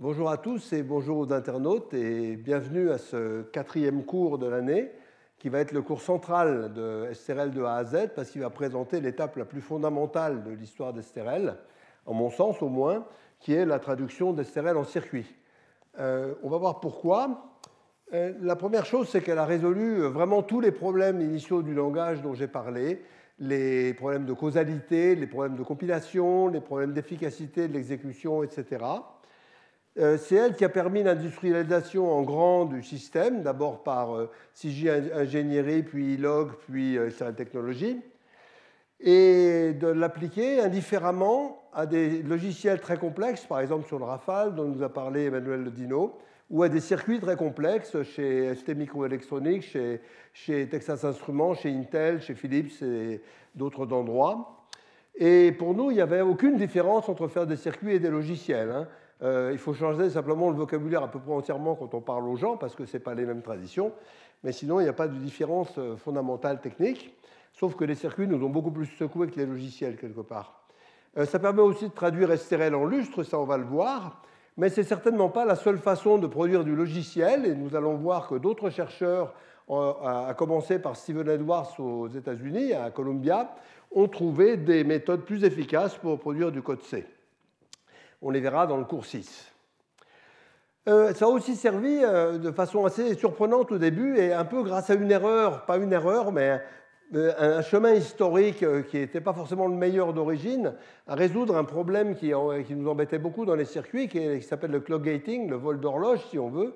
Bonjour à tous et bonjour aux internautes et bienvenue à ce 4e cours de l'année qui va être le cours central de STRL de A à Z parce qu'il va présenter l'étape la plus fondamentale de l'histoire d'STRL, en mon sens au moins, qui est la traduction d'STRL en circuit. On va voir pourquoi. La première chose, c'est qu'elle a résolu vraiment tous les problèmes initiaux du langage dont j'ai parlé, les problèmes de causalité, les problèmes de compilation, les problèmes d'efficacité de l'exécution, etc. C'est elle qui a permis l'industrialisation en grand du système, d'abord par CJ Ingénierie, puis ILOG, puis STRL Technologies, et de l'appliquer indifféremment à des logiciels très complexes, par exemple sur le Rafale, dont nous a parlé Emmanuel Ledino, ou à des circuits très complexes chez ST Microelectronics, chez Texas Instruments, chez Intel, chez Philips et d'autres endroits. Et pour nous, il n'y avait aucune différence entre faire des circuits et des logiciels. Il faut changer simplement le vocabulaire à peu près entièrement quand on parle aux gens, parce que ce n'est pas les mêmes traditions. Mais sinon, il n'y a pas de différence fondamentale technique, sauf que les circuits nous ont beaucoup plus secoués que les logiciels, quelque part. Ça permet aussi de traduire STRL en lustre, ça on va le voir, mais ce n'est certainement pas la seule façon de produire du logiciel, et nous allons voir que d'autres chercheurs, à commencer par Steven Edwards aux États-Unis, à Columbia, ont trouvé des méthodes plus efficaces pour produire du code C. On les verra dans le cours 6. Ça a aussi servi de façon assez surprenante au début, et un peu grâce à une erreur, pas une erreur, mais un chemin historique qui n'était pas forcément le meilleur d'origine, à résoudre un problème qui nous embêtait beaucoup dans les circuits, qui s'appelle le clock gating, le vol d'horloge, si on veut,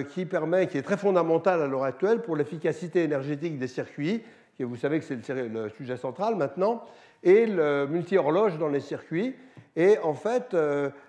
qui est très fondamental à l'heure actuelle pour l'efficacité énergétique des circuits, et vous savez que c'est le sujet central maintenant, et le multi-horloge dans les circuits. Et en fait,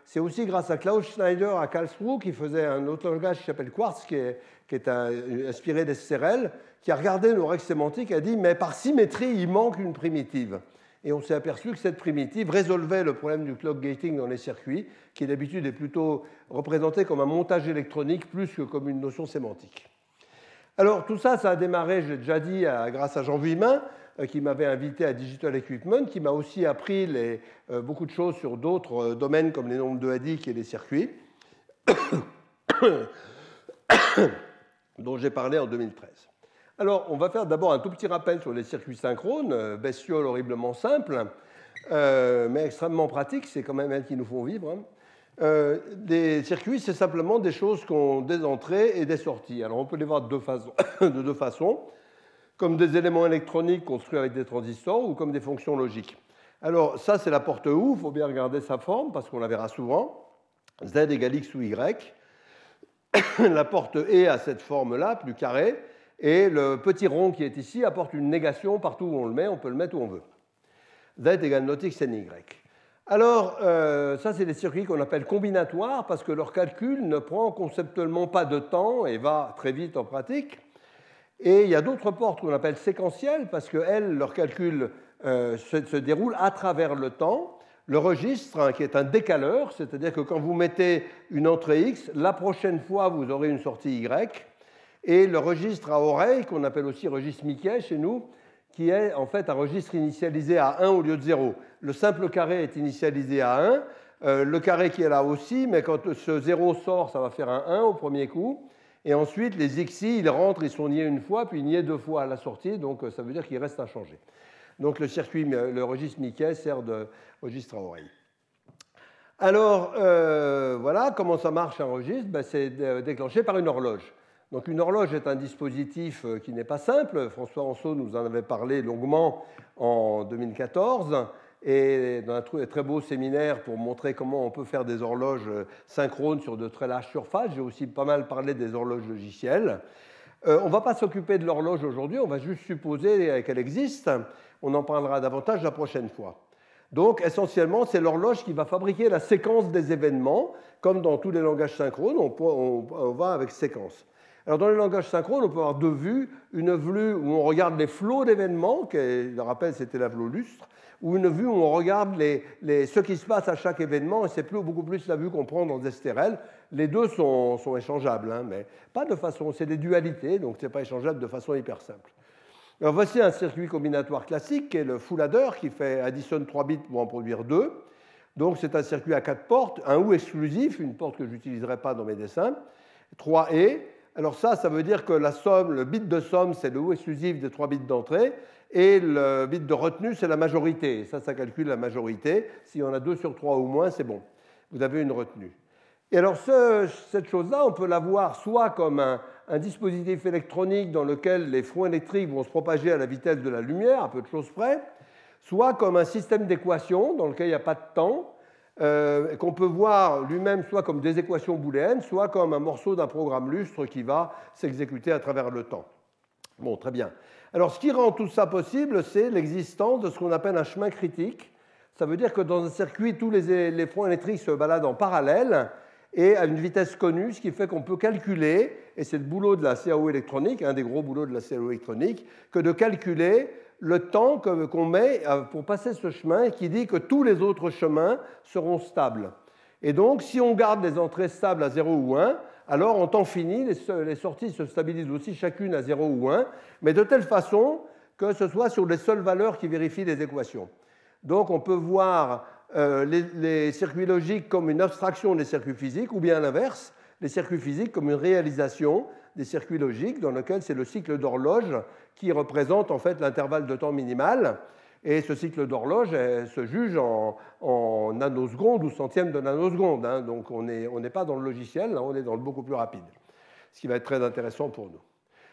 c'est aussi grâce à Klaus Schneider à Karlsruhe, qui faisait un autre langage qui s'appelle Quartz, qui est inspiré d'STRL, qui a regardé nos règles sémantiques et a dit « mais par symétrie, il manque une primitive ». Et on s'est aperçu que cette primitive résolvait le problème du clock gating dans les circuits, qui d'habitude est plutôt représenté comme un montage électronique plus que comme une notion sémantique. Alors tout ça, ça a démarré, j'ai déjà dit, grâce à Jean Vuillemin, qui m'avait invité à Digital Equipment, qui m'a aussi appris beaucoup de choses sur d'autres domaines comme les nombres de Hadik et les circuits, dont j'ai parlé en 2013. Alors, on va faire d'abord un tout petit rappel sur les circuits synchrones, bestioles horriblement simples, mais extrêmement pratiques, c'est quand même elles qui nous font vivre. Des circuits, c'est simplement des choses qui ont des entrées et des sorties. Alors, on peut les voir de deux façons. Comme des éléments électroniques construits avec des transistors ou comme des fonctions logiques. Alors ça, c'est la porte OU, il faut bien regarder sa forme parce qu'on la verra souvent. Z égale X ou Y. La porte E a cette forme-là, plus carrée, et le petit rond qui est ici apporte une négation partout où on le met, on peut le mettre où on veut. Z égale not X n Y. Alors, ça, c'est des circuits qu'on appelle combinatoires parce que leur calcul ne prend conceptuellement pas de temps et va très vite en pratique. Et il y a d'autres portes qu'on appelle séquentielles parce qu'elles, leur calcul se déroule à travers le temps. Le registre, qui est un décaleur, c'est-à-dire que quand vous mettez une entrée X, la prochaine fois, vous aurez une sortie Y. Et le registre à oreille, qu'on appelle aussi registre Mickey chez nous, qui est en fait un registre initialisé à 1 au lieu de 0. Le simple carré est initialisé à 1, le carré qui est là aussi, mais quand ce 0 sort, ça va faire un 1 au premier coup. Et ensuite, les XI, ils rentrent, ils sont niés une fois, puis niés deux fois à la sortie, donc ça veut dire qu'il reste à changer. Donc le registre Mickey sert de registre à oreille. Alors, voilà comment ça marche un registre. C'est déclenché par une horloge. Donc une horloge est un dispositif qui n'est pas simple. François Anceau nous en avait parlé longuement en 2014. Et dans un très beau séminaire pour montrer comment on peut faire des horloges synchrones sur de très larges surfaces. J'ai aussi pas mal parlé des horloges logicielles. On ne va pas s'occuper de l'horloge aujourd'hui, on va juste supposer qu'elle existe. On en parlera davantage la prochaine fois. Donc, essentiellement, c'est l'horloge qui va fabriquer la séquence des événements. Comme dans tous les langages synchrones, on va avec séquence. Alors, dans les langages synchrones, on peut avoir deux vues. Une vue où on regarde les flots d'événements, je le rappelle, c'était la vue lustre, ou une vue où on regarde ce qui se passe à chaque événement, et c'est beaucoup plus la vue qu'on prend dans STRL. Les deux sont échangeables, mais pas de façon, c'est des dualités, donc ce n'est pas échangeable de façon hyper simple. Alors voici un circuit combinatoire classique, qui est le full adder, qui additionne 3 bits pour en produire 2. Donc c'est un circuit à 4 portes, un OU exclusif, une porte que je n'utiliserai pas dans mes dessins, 3 et. Alors ça veut dire que la somme, le bit de somme, c'est le OU exclusif des 3 bits d'entrée, et le bit de retenue, c'est la majorité. Ça calcule la majorité. Si on a 2 sur 3 ou moins, c'est bon. Vous avez une retenue. Et alors cette chose-là, on peut la voir soit comme un dispositif électronique dans lequel les fronts électriques vont se propager à la vitesse de la lumière, à peu de choses près, soit comme un système d'équations dans lequel il n'y a pas de temps, qu'on peut voir lui-même soit comme des équations booléennes, soit comme un morceau d'un programme lustre qui va s'exécuter à travers le temps. Bon, très bien. Alors, ce qui rend tout ça possible, c'est l'existence de ce qu'on appelle un chemin critique. Ça veut dire que dans un circuit, tous les fronts électriques se baladent en parallèle et à une vitesse connue, ce qui fait qu'on peut calculer, et c'est le boulot de la CAO électronique, un des gros boulots de la CAO électronique, que de calculer le temps qu'on met pour passer ce chemin, qui dit que tous les autres chemins seront stables. Et donc, si on garde les entrées stables à 0 ou 1, alors en temps fini, les sorties se stabilisent aussi chacune à 0 ou 1, mais de telle façon que ce soit sur les seules valeurs qui vérifient les équations. Donc, on peut voir les circuits logiques comme une abstraction des circuits physiques, ou bien à l'inverse, les circuits physiques comme une réalisation des circuits logiques, dans lequel c'est le cycle d'horloge qui représente en fait l'intervalle de temps minimal. Et ce cycle d'horloge se juge en nanosecondes ou centièmes de nanosecondes. Hein. Donc on n'est pas dans le logiciel, là, on est dans le beaucoup plus rapide, ce qui va être très intéressant pour nous.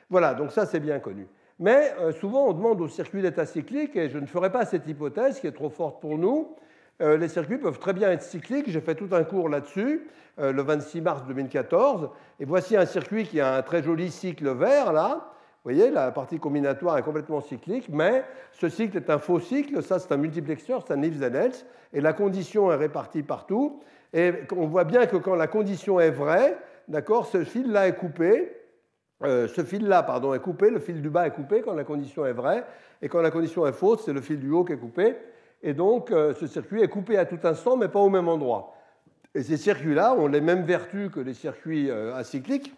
Voilà, donc ça c'est bien connu. Mais souvent on demande aux circuits d'état cyclique, et je ne ferai pas cette hypothèse qui est trop forte pour nous. Les circuits peuvent très bien être cycliques, j'ai fait tout un cours là-dessus, le 26 mars 2014, et voici un circuit qui a un très joli cycle vert là. Vous voyez, la partie combinatoire est complètement cyclique, mais ce cycle est un faux cycle, ça c'est un multiplexeur, c'est un if then else, et la condition est répartie partout, et on voit bien que quand la condition est vraie, d'accord, ce fil-là est coupé, est coupé, le fil du bas est coupé quand la condition est vraie, et quand la condition est fausse, c'est le fil du haut qui est coupé, et donc ce circuit est coupé à tout instant, mais pas au même endroit. Et ces circuits-là ont les mêmes vertus que les circuits acycliques,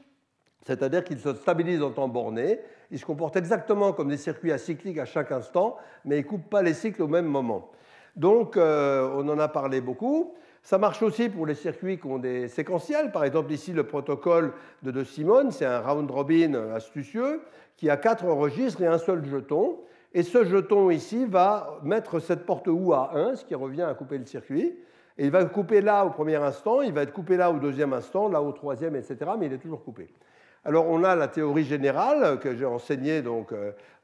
c'est-à-dire qu'ils se stabilisent en temps borné, ils se comportent exactement comme des circuits acycliques à chaque instant, mais ils ne coupent pas les cycles au même moment. Donc, on en a parlé beaucoup. Ça marche aussi pour les circuits qui ont des séquentiels. Par exemple, ici, le protocole de De Simone, c'est un round-robin astucieux qui a 4 registres et un seul jeton. Et ce jeton ici va mettre cette porte OU à 1, ce qui revient à couper le circuit. Et il va couper là au premier instant, il va être coupé là au deuxième instant, là au troisième, etc. Mais il est toujours coupé. Alors, on a la théorie générale que j'ai enseignée donc,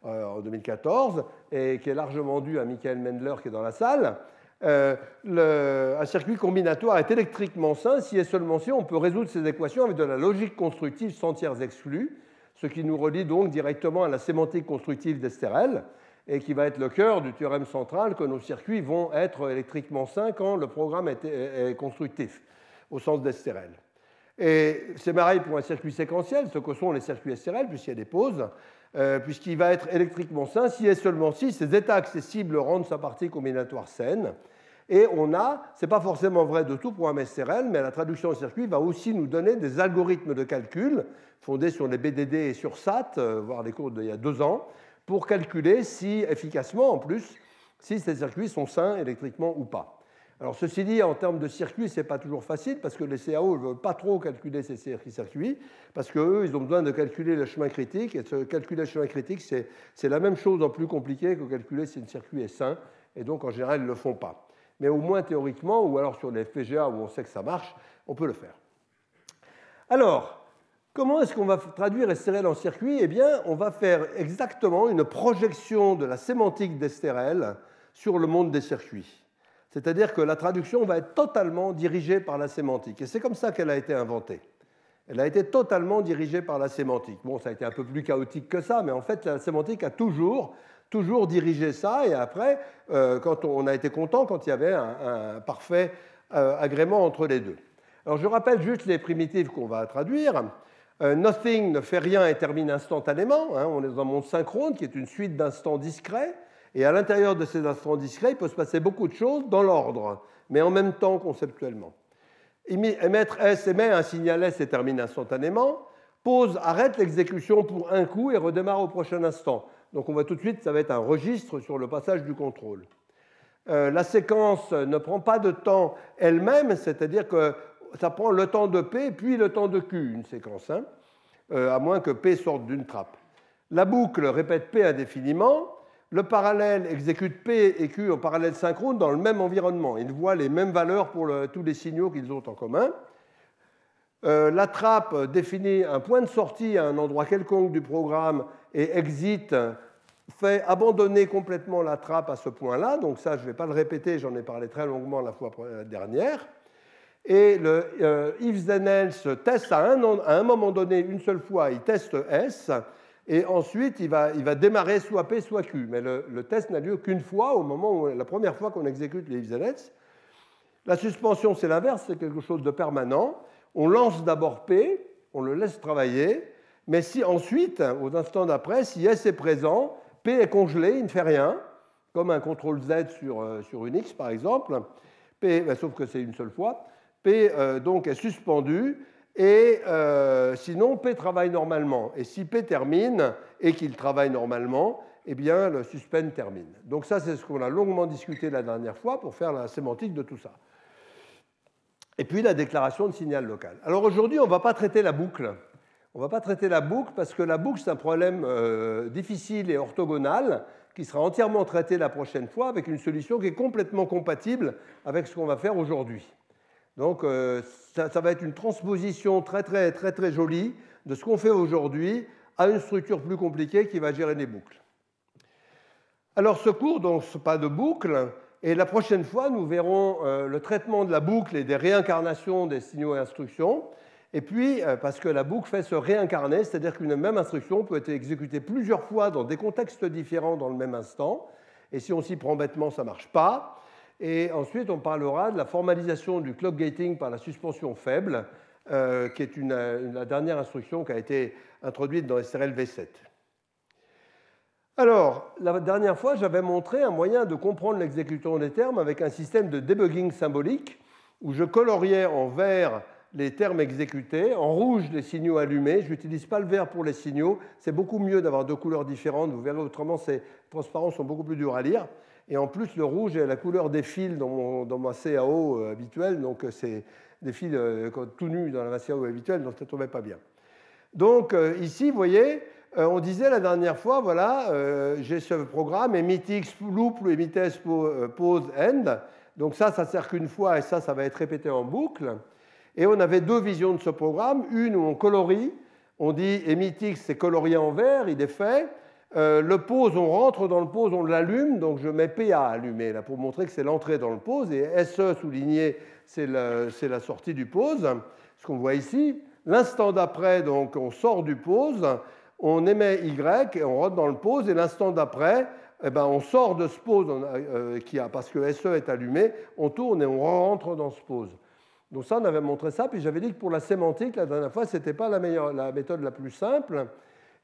en 2014 et qui est largement due à Michael Mendler qui est dans la salle. Un circuit combinatoire est électriquement sain si et seulement si on peut résoudre ces équations avec de la logique constructive sans tiers exclus, ce qui nous relie donc directement à la sémantique constructive d'Esterel et qui va être le cœur du théorème central que nos circuits vont être électriquement sains quand le programme est constructif, au sens d'Esterel. Et c'est pareil pour un circuit séquentiel, ce que sont les circuits SRL, puisqu'il y a des pauses, puisqu'il va être électriquement sain si et seulement si ces états accessibles rendent sa partie combinatoire saine. Et on a, ce n'est pas forcément vrai de tout programme SRL, mais la traduction au circuit va aussi nous donner des algorithmes de calcul fondés sur les BDD et sur SAT, voire les cours d'il y a 2 ans, pour calculer si efficacement, en plus, si ces circuits sont sains électriquement ou pas. Alors, ceci dit, en termes de circuits, ce n'est pas toujours facile parce que les CAO ne veulent pas trop calculer ces circuits parce qu'eux, ils ont besoin de calculer le chemin critique. Et calculer le chemin critique, c'est la même chose en plus compliqué que calculer si un circuit est sain. Et donc, en général, ils ne le font pas. Mais au moins théoriquement, ou alors sur les FPGA où on sait que ça marche, on peut le faire. Alors, comment est-ce qu'on va traduire SRL en circuit? Eh bien, on va faire exactement une projection de la sémantique d'SRL sur le monde des circuits. C'est-à-dire que la traduction va être totalement dirigée par la sémantique. Et c'est comme ça qu'elle a été inventée. Elle a été totalement dirigée par la sémantique. Bon, ça a été un peu plus chaotique que ça, mais en fait, la sémantique a toujours dirigé ça. Et après, quand on a été content quand il y avait un parfait agrément entre les deux. Alors, je rappelle juste les primitives qu'on va traduire. Nothing ne fait rien et termine instantanément. Hein, on est dans un monde synchrone qui est une suite d'instants discrets. Et à l'intérieur de ces instants discrets, il peut se passer beaucoup de choses dans l'ordre, mais en même temps conceptuellement. Émettre S émet un signal S et termine instantanément. Pause arrête l'exécution pour un coup et redémarre au prochain instant. Donc on voit tout de suite, ça va être un registre sur le passage du contrôle. La séquence ne prend pas de temps elle-même, c'est-à-dire que ça prend le temps de P puis le temps de Q, une séquence, hein, à moins que P sorte d'une trappe. La boucle répète P indéfiniment. Le parallèle exécute P et Q en parallèle synchrone dans le même environnement. Ils voient les mêmes valeurs pour tous les signaux qu'ils ont en commun. La trappe définit un point de sortie à un endroit quelconque du programme et exit fait abandonner complètement la trappe à ce point-là. Donc ça, je ne vais pas le répéter, j'en ai parlé très longuement la fois dernière. Et le if then else teste à un moment donné, une seule fois, il teste S, et ensuite il va démarrer soit P, soit Q. Mais le test n'a lieu qu'une fois, au moment où la première fois qu'on exécute les if then else. La suspension, c'est l'inverse, c'est quelque chose de permanent. On lance d'abord P, on le laisse travailler, mais si ensuite, aux instants d'après, si S est présent, P est congelé, il ne fait rien, comme un CTRL Z sur Unix par exemple, P, sauf que c'est une seule fois, P donc est suspendu, et sinon P travaille normalement. Et si P termine et qu'il travaille normalement, eh bien le suspend termine. Donc ça, c'est ce qu'on a longuement discuté la dernière fois pour faire la sémantique de tout ça. Et puis la déclaration de signal local. Alors aujourd'hui, on ne va pas traiter la boucle. On ne va pas traiter la boucle parce que la boucle, c'est un problème difficile et orthogonal qui sera entièrement traité la prochaine fois avec une solution qui est complètement compatible avec ce qu'on va faire aujourd'hui. Donc ça va être une transposition très jolie de ce qu'on fait aujourd'hui à une structure plus compliquée qui va gérer les boucles. Alors ce cours, donc, ce pas de boucle, et la prochaine fois, nous verrons le traitement de la boucle et des réincarnations des signaux et instructions. Et puis, parce que la boucle fait se réincarner, c'est-à-dire qu'une même instruction peut être exécutée plusieurs fois dans des contextes différents dans le même instant. Et si on s'y prend bêtement, ça ne marche pas. Et ensuite, on parlera de la formalisation du clock gating par la suspension faible, qui est la dernière instruction qui a été introduite dans SRL V7. Alors, la dernière fois, j'avais montré un moyen de comprendre l'exécution des termes avec un système de debugging symbolique où je coloriais en vert les termes exécutés, en rouge les signaux allumés. Je n'utilise pas le vert pour les signaux. C'est beaucoup mieux d'avoir deux couleurs différentes. Vous verrez, autrement, ces transparents sont beaucoup plus durs à lire. Et en plus, le rouge est la couleur des fils dans ma CAO habituelle. Donc, c'est des fils tout nus dans la CAO habituelle, donc ça ne tombait pas bien. Donc, ici, vous voyez, on disait la dernière fois, voilà, j'ai ce programme, emitx loop, emitS pause end. Donc ça sert qu'une fois et ça va être répété en boucle. Et on avait deux visions de ce programme. Une où on colorie, on dit emitx c'est colorié en vert, il est fait. Le pause, on rentre dans le pause, on l'allume, donc je mets PA allumé là, pour montrer que c'est l'entrée dans le pause. Et SE souligné, c'est la sortie du pause, ce qu'on voit ici. L'instant d'après, donc on sort du pause. On émet Y et on rentre dans le pause, et l'instant d'après, eh ben, on sort de ce pause parce que SE est allumé, on tourne et on rentre dans ce pause. Donc ça, on avait montré ça, puis j'avais dit que pour la sémantique, la dernière fois, ce n'était pas la méthode la plus simple.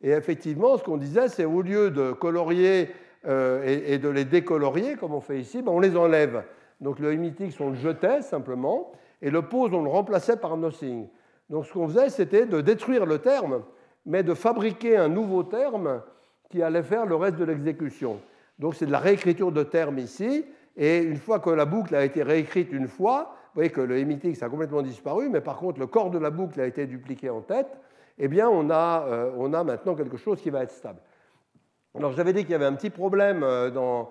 Et effectivement, ce qu'on disait, c'est au lieu de colorier et de les décolorier, comme on fait ici, ben, on les enlève. Donc le emitx, on le jetait simplement, et le pause, on le remplaçait par nothing. Donc ce qu'on faisait, c'était de détruire le terme, mais de fabriquer un nouveau terme qui allait faire le reste de l'exécution. Donc c'est de la réécriture de termes ici, et une fois que la boucle a été réécrite une fois, vous voyez que le emitx a complètement disparu, mais par contre le corps de la boucle a été dupliqué en tête, eh bien on a maintenant quelque chose qui va être stable. Alors j'avais dit qu'il y avait un petit problème dans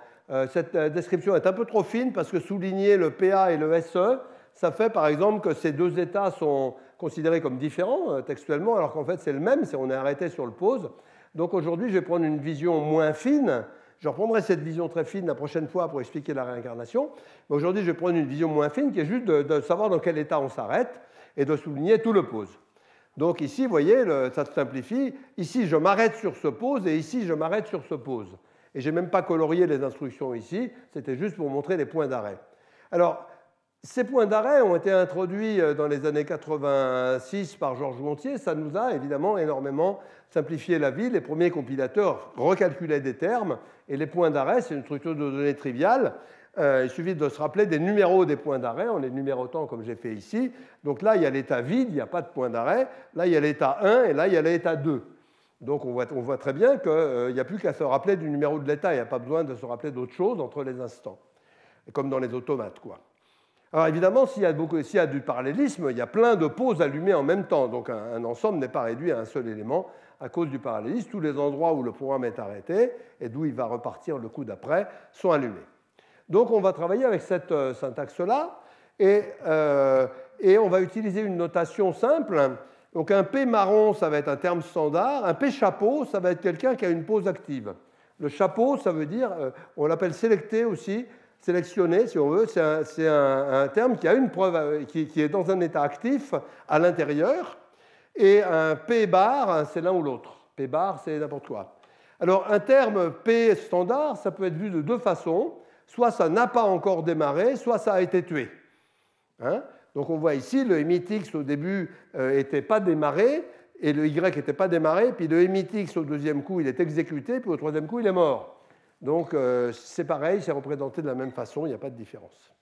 cette description est un peu trop fine parce que souligner le PA et le SE, ça fait par exemple que ces deux états sont considérés comme différents textuellement, alors qu'en fait c'est le même, on est arrêté sur le pause. Donc aujourd'hui, je vais prendre une vision moins fine. Je reprendrai cette vision très fine la prochaine fois pour expliquer la réincarnation. Mais aujourd'hui, je vais prendre une vision moins fine qui est juste de savoir dans quel état on s'arrête et de souligner tout le pause. Donc ici, vous voyez, ça se simplifie. Ici, je m'arrête sur ce pause et ici, je m'arrête sur ce pause. Et je n'ai même pas colorié les instructions ici, c'était juste pour montrer les points d'arrêt. Alors, ces points d'arrêt ont été introduits dans les années 86 par Georges Gontier. Ça nous a évidemment énormément simplifié la vie. Les premiers compilateurs recalculaient des termes et les points d'arrêt, c'est une structure de données triviale. Il suffit de se rappeler des numéros des points d'arrêt en les numérotant comme j'ai fait ici. Donc là, il y a l'état vide, il n'y a pas de point d'arrêt. Là, il y a l'état 1 et là, il y a l'état 2. Donc on voit très bien qu'il n'y a plus qu'à se rappeler du numéro de l'état. Il n'y a pas besoin de se rappeler d'autre chose entre les instants. comme dans les automates, quoi. Alors évidemment, s'il y a du parallélisme, il y a plein de poses allumées en même temps. Donc un ensemble n'est pas réduit à un seul élément à cause du parallélisme. Tous les endroits où le programme est arrêté et d'où il va repartir le coup d'après sont allumés. Donc on va travailler avec cette syntaxe-là et on va utiliser une notation simple. Donc un P marron, ça va être un terme standard. Un P chapeau, ça va être quelqu'un qui a une pose active. Le chapeau, ça veut dire, on l'appelle sélecté aussi, sélectionné, si on veut, c'est un terme qui a une preuve, qui est dans un état actif à l'intérieur, et un P bar, c'est l'un ou l'autre. P bar, c'est n'importe quoi. Alors, un terme P standard, ça peut être vu de deux façons. Soit ça n'a pas encore démarré, soit ça a été tué. Hein? Donc, on voit ici, le emitx au début n'était pas démarré, et le Y n'était pas démarré, puis le emitx au deuxième coup, il est exécuté, puis au troisième coup, il est mort. Donc, c'est pareil, c'est représenté de la même façon, il n'y a pas de différence.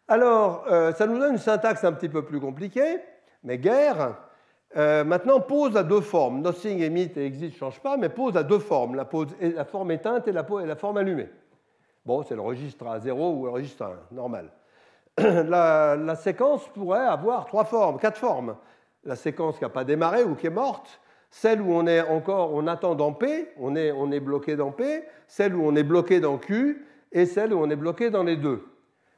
Alors, ça nous donne une syntaxe un petit peu plus compliquée, mais guère. Maintenant, pose à deux formes. Nothing, emit et exit ne changent pas, mais pose à deux formes. La forme éteinte et la forme allumée. Bon, c'est le registre à 0 ou le registre à 1, normal. La séquence pourrait avoir quatre formes. La séquence qui n'a pas démarré ou qui est morte, celle où on attend dans P, on est bloqué dans P, celle où on est bloqué dans Q, et celle où on est bloqué dans les deux.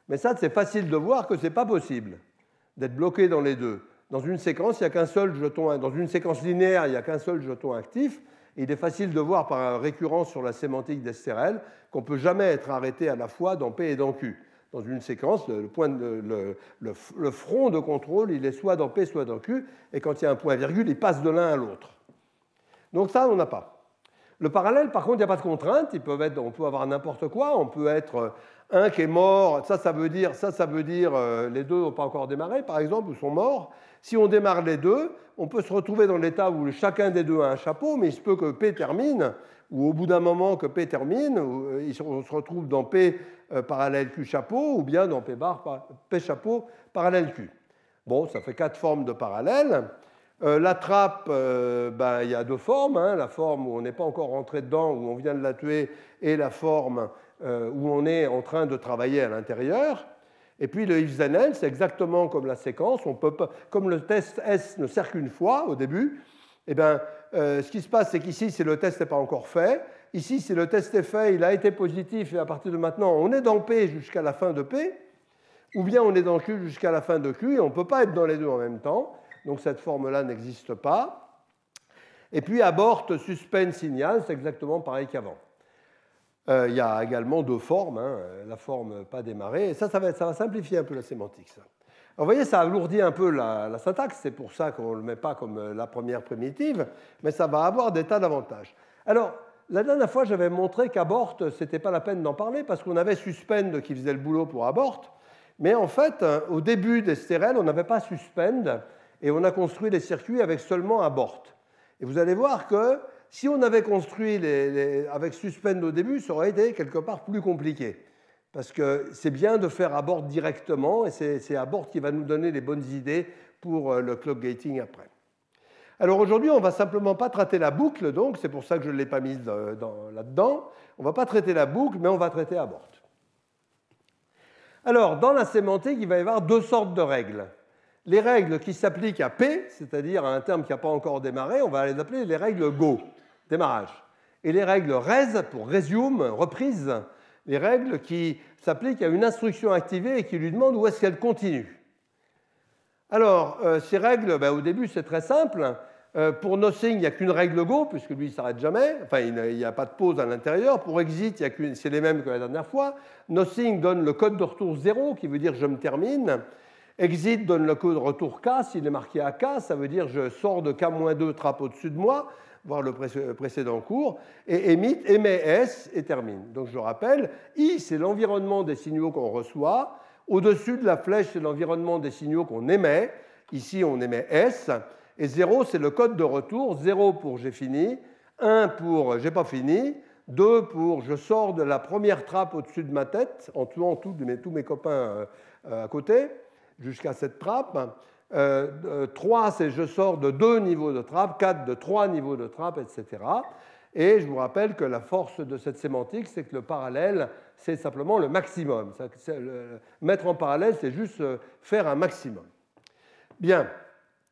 Mais ça, c'est facile de voir que ce n'est pas possible d'être bloqué dans les deux. Dans une séquence, il n'y a qu'un seul jeton, dans une séquence linéaire, il n'y a qu'un seul jeton actif. Et il est facile de voir par récurrence sur la sémantique d'SRL qu'on ne peut jamais être arrêté à la fois dans P et dans Q. Dans une séquence, le front de contrôle, il est soit dans P, soit dans Q, et quand il y a un point-virgule, il passe de l'un à l'autre. Donc ça, on n'a pas. Le parallèle, par contre, il n'y a pas de contrainte. On peut avoir n'importe quoi. On peut être un qui est mort. Ça veut dire les deux n'ont pas encore démarré, par exemple, ou sont morts. Si on démarre les deux, on peut se retrouver dans l'état où chacun des deux a un chapeau, mais il se peut que P termine, ou au bout d'un moment que P termine, on se retrouve dans P parallèle Q chapeau, ou bien dans P chapeau parallèle Q. Bon, ça fait quatre formes de parallèle. La trappe, il y a deux formes, hein, la forme où on n'est pas encore rentré dedans, où on vient de la tuer, et la forme où on est en train de travailler à l'intérieur. Et puis le if then else, c'est exactement comme la séquence. On peut pas, comme le test S ne sert qu'une fois au début, eh bien, ce qui se passe, c'est qu'ici, si le test n'est pas encore fait, ici, si le test est fait, il a été positif, et à partir de maintenant, on est dans P jusqu'à la fin de P, ou bien on est dans Q jusqu'à la fin de Q, et on ne peut pas être dans les deux en même temps. Donc cette forme-là n'existe pas. Et puis abort, suspend, signal, c'est exactement pareil qu'avant. Il y a également deux formes, hein, la forme pas démarrée. Et ça va simplifier un peu la sémantique. Ça. Alors, vous voyez, ça alourdit un peu la syntaxe, c'est pour ça qu'on ne le met pas comme la première primitive, mais ça va avoir des tas d'avantages. Alors, la dernière fois, j'avais montré qu'abort, ce n'était pas la peine d'en parler, parce qu'on avait suspend qui faisait le boulot pour abort, mais en fait, au début des STRL, on n'avait pas suspend, et on a construit les circuits avec seulement abort. Et vous allez voir que si on avait construit avec suspend au début, ça aurait été quelque part plus compliqué. Parce que c'est bien de faire abort directement, et c'est abort qui va nous donner les bonnes idées pour le clock gating après. Alors aujourd'hui, on ne va simplement pas traiter la boucle, donc c'est pour ça que je ne l'ai pas mise là-dedans. On ne va pas traiter la boucle, mais on va traiter abort. Alors, dans la sémantique, il va y avoir deux sortes de règles. Les règles qui s'appliquent à P, c'est-à-dire à un terme qui n'a pas encore démarré, on va les appeler les règles Go, démarrage. Et les règles res, pour resume, reprise, les règles qui s'appliquent à une instruction activée et qui lui demandent où est-ce qu'elle continue. Alors, ces règles, au début, c'est très simple. Pour nothing, il n'y a qu'une règle Go, puisque lui, il ne s'arrête jamais. Enfin, il n'y a pas de pause à l'intérieur. Pour exit, c'est les mêmes que la dernière fois. Nothing donne le code de retour 0, qui veut dire je me termine. Exit donne le code de retour K, s'il est marqué à K, ça veut dire je sors de K-2 trappe au-dessus de moi, voir le précédent cours, et emit, émet S et termine. Donc je rappelle, I, c'est l'environnement des signaux qu'on reçoit, au-dessus de la flèche, c'est l'environnement des signaux qu'on émet, ici on émet S, et 0, c'est le code de retour, 0 pour j'ai fini, 1 pour j'ai pas fini, 2 pour je sors de la première trappe au-dessus de ma tête, en tuant tous mes copains à côté, jusqu'à cette trappe. 3, c'est je sors de 2 niveaux de trappe, 4 de 3 niveaux de trappe, etc. Et je vous rappelle que la force de cette sémantique, c'est que le parallèle, c'est simplement le maximum. Mettre en parallèle, c'est juste faire un maximum. Bien.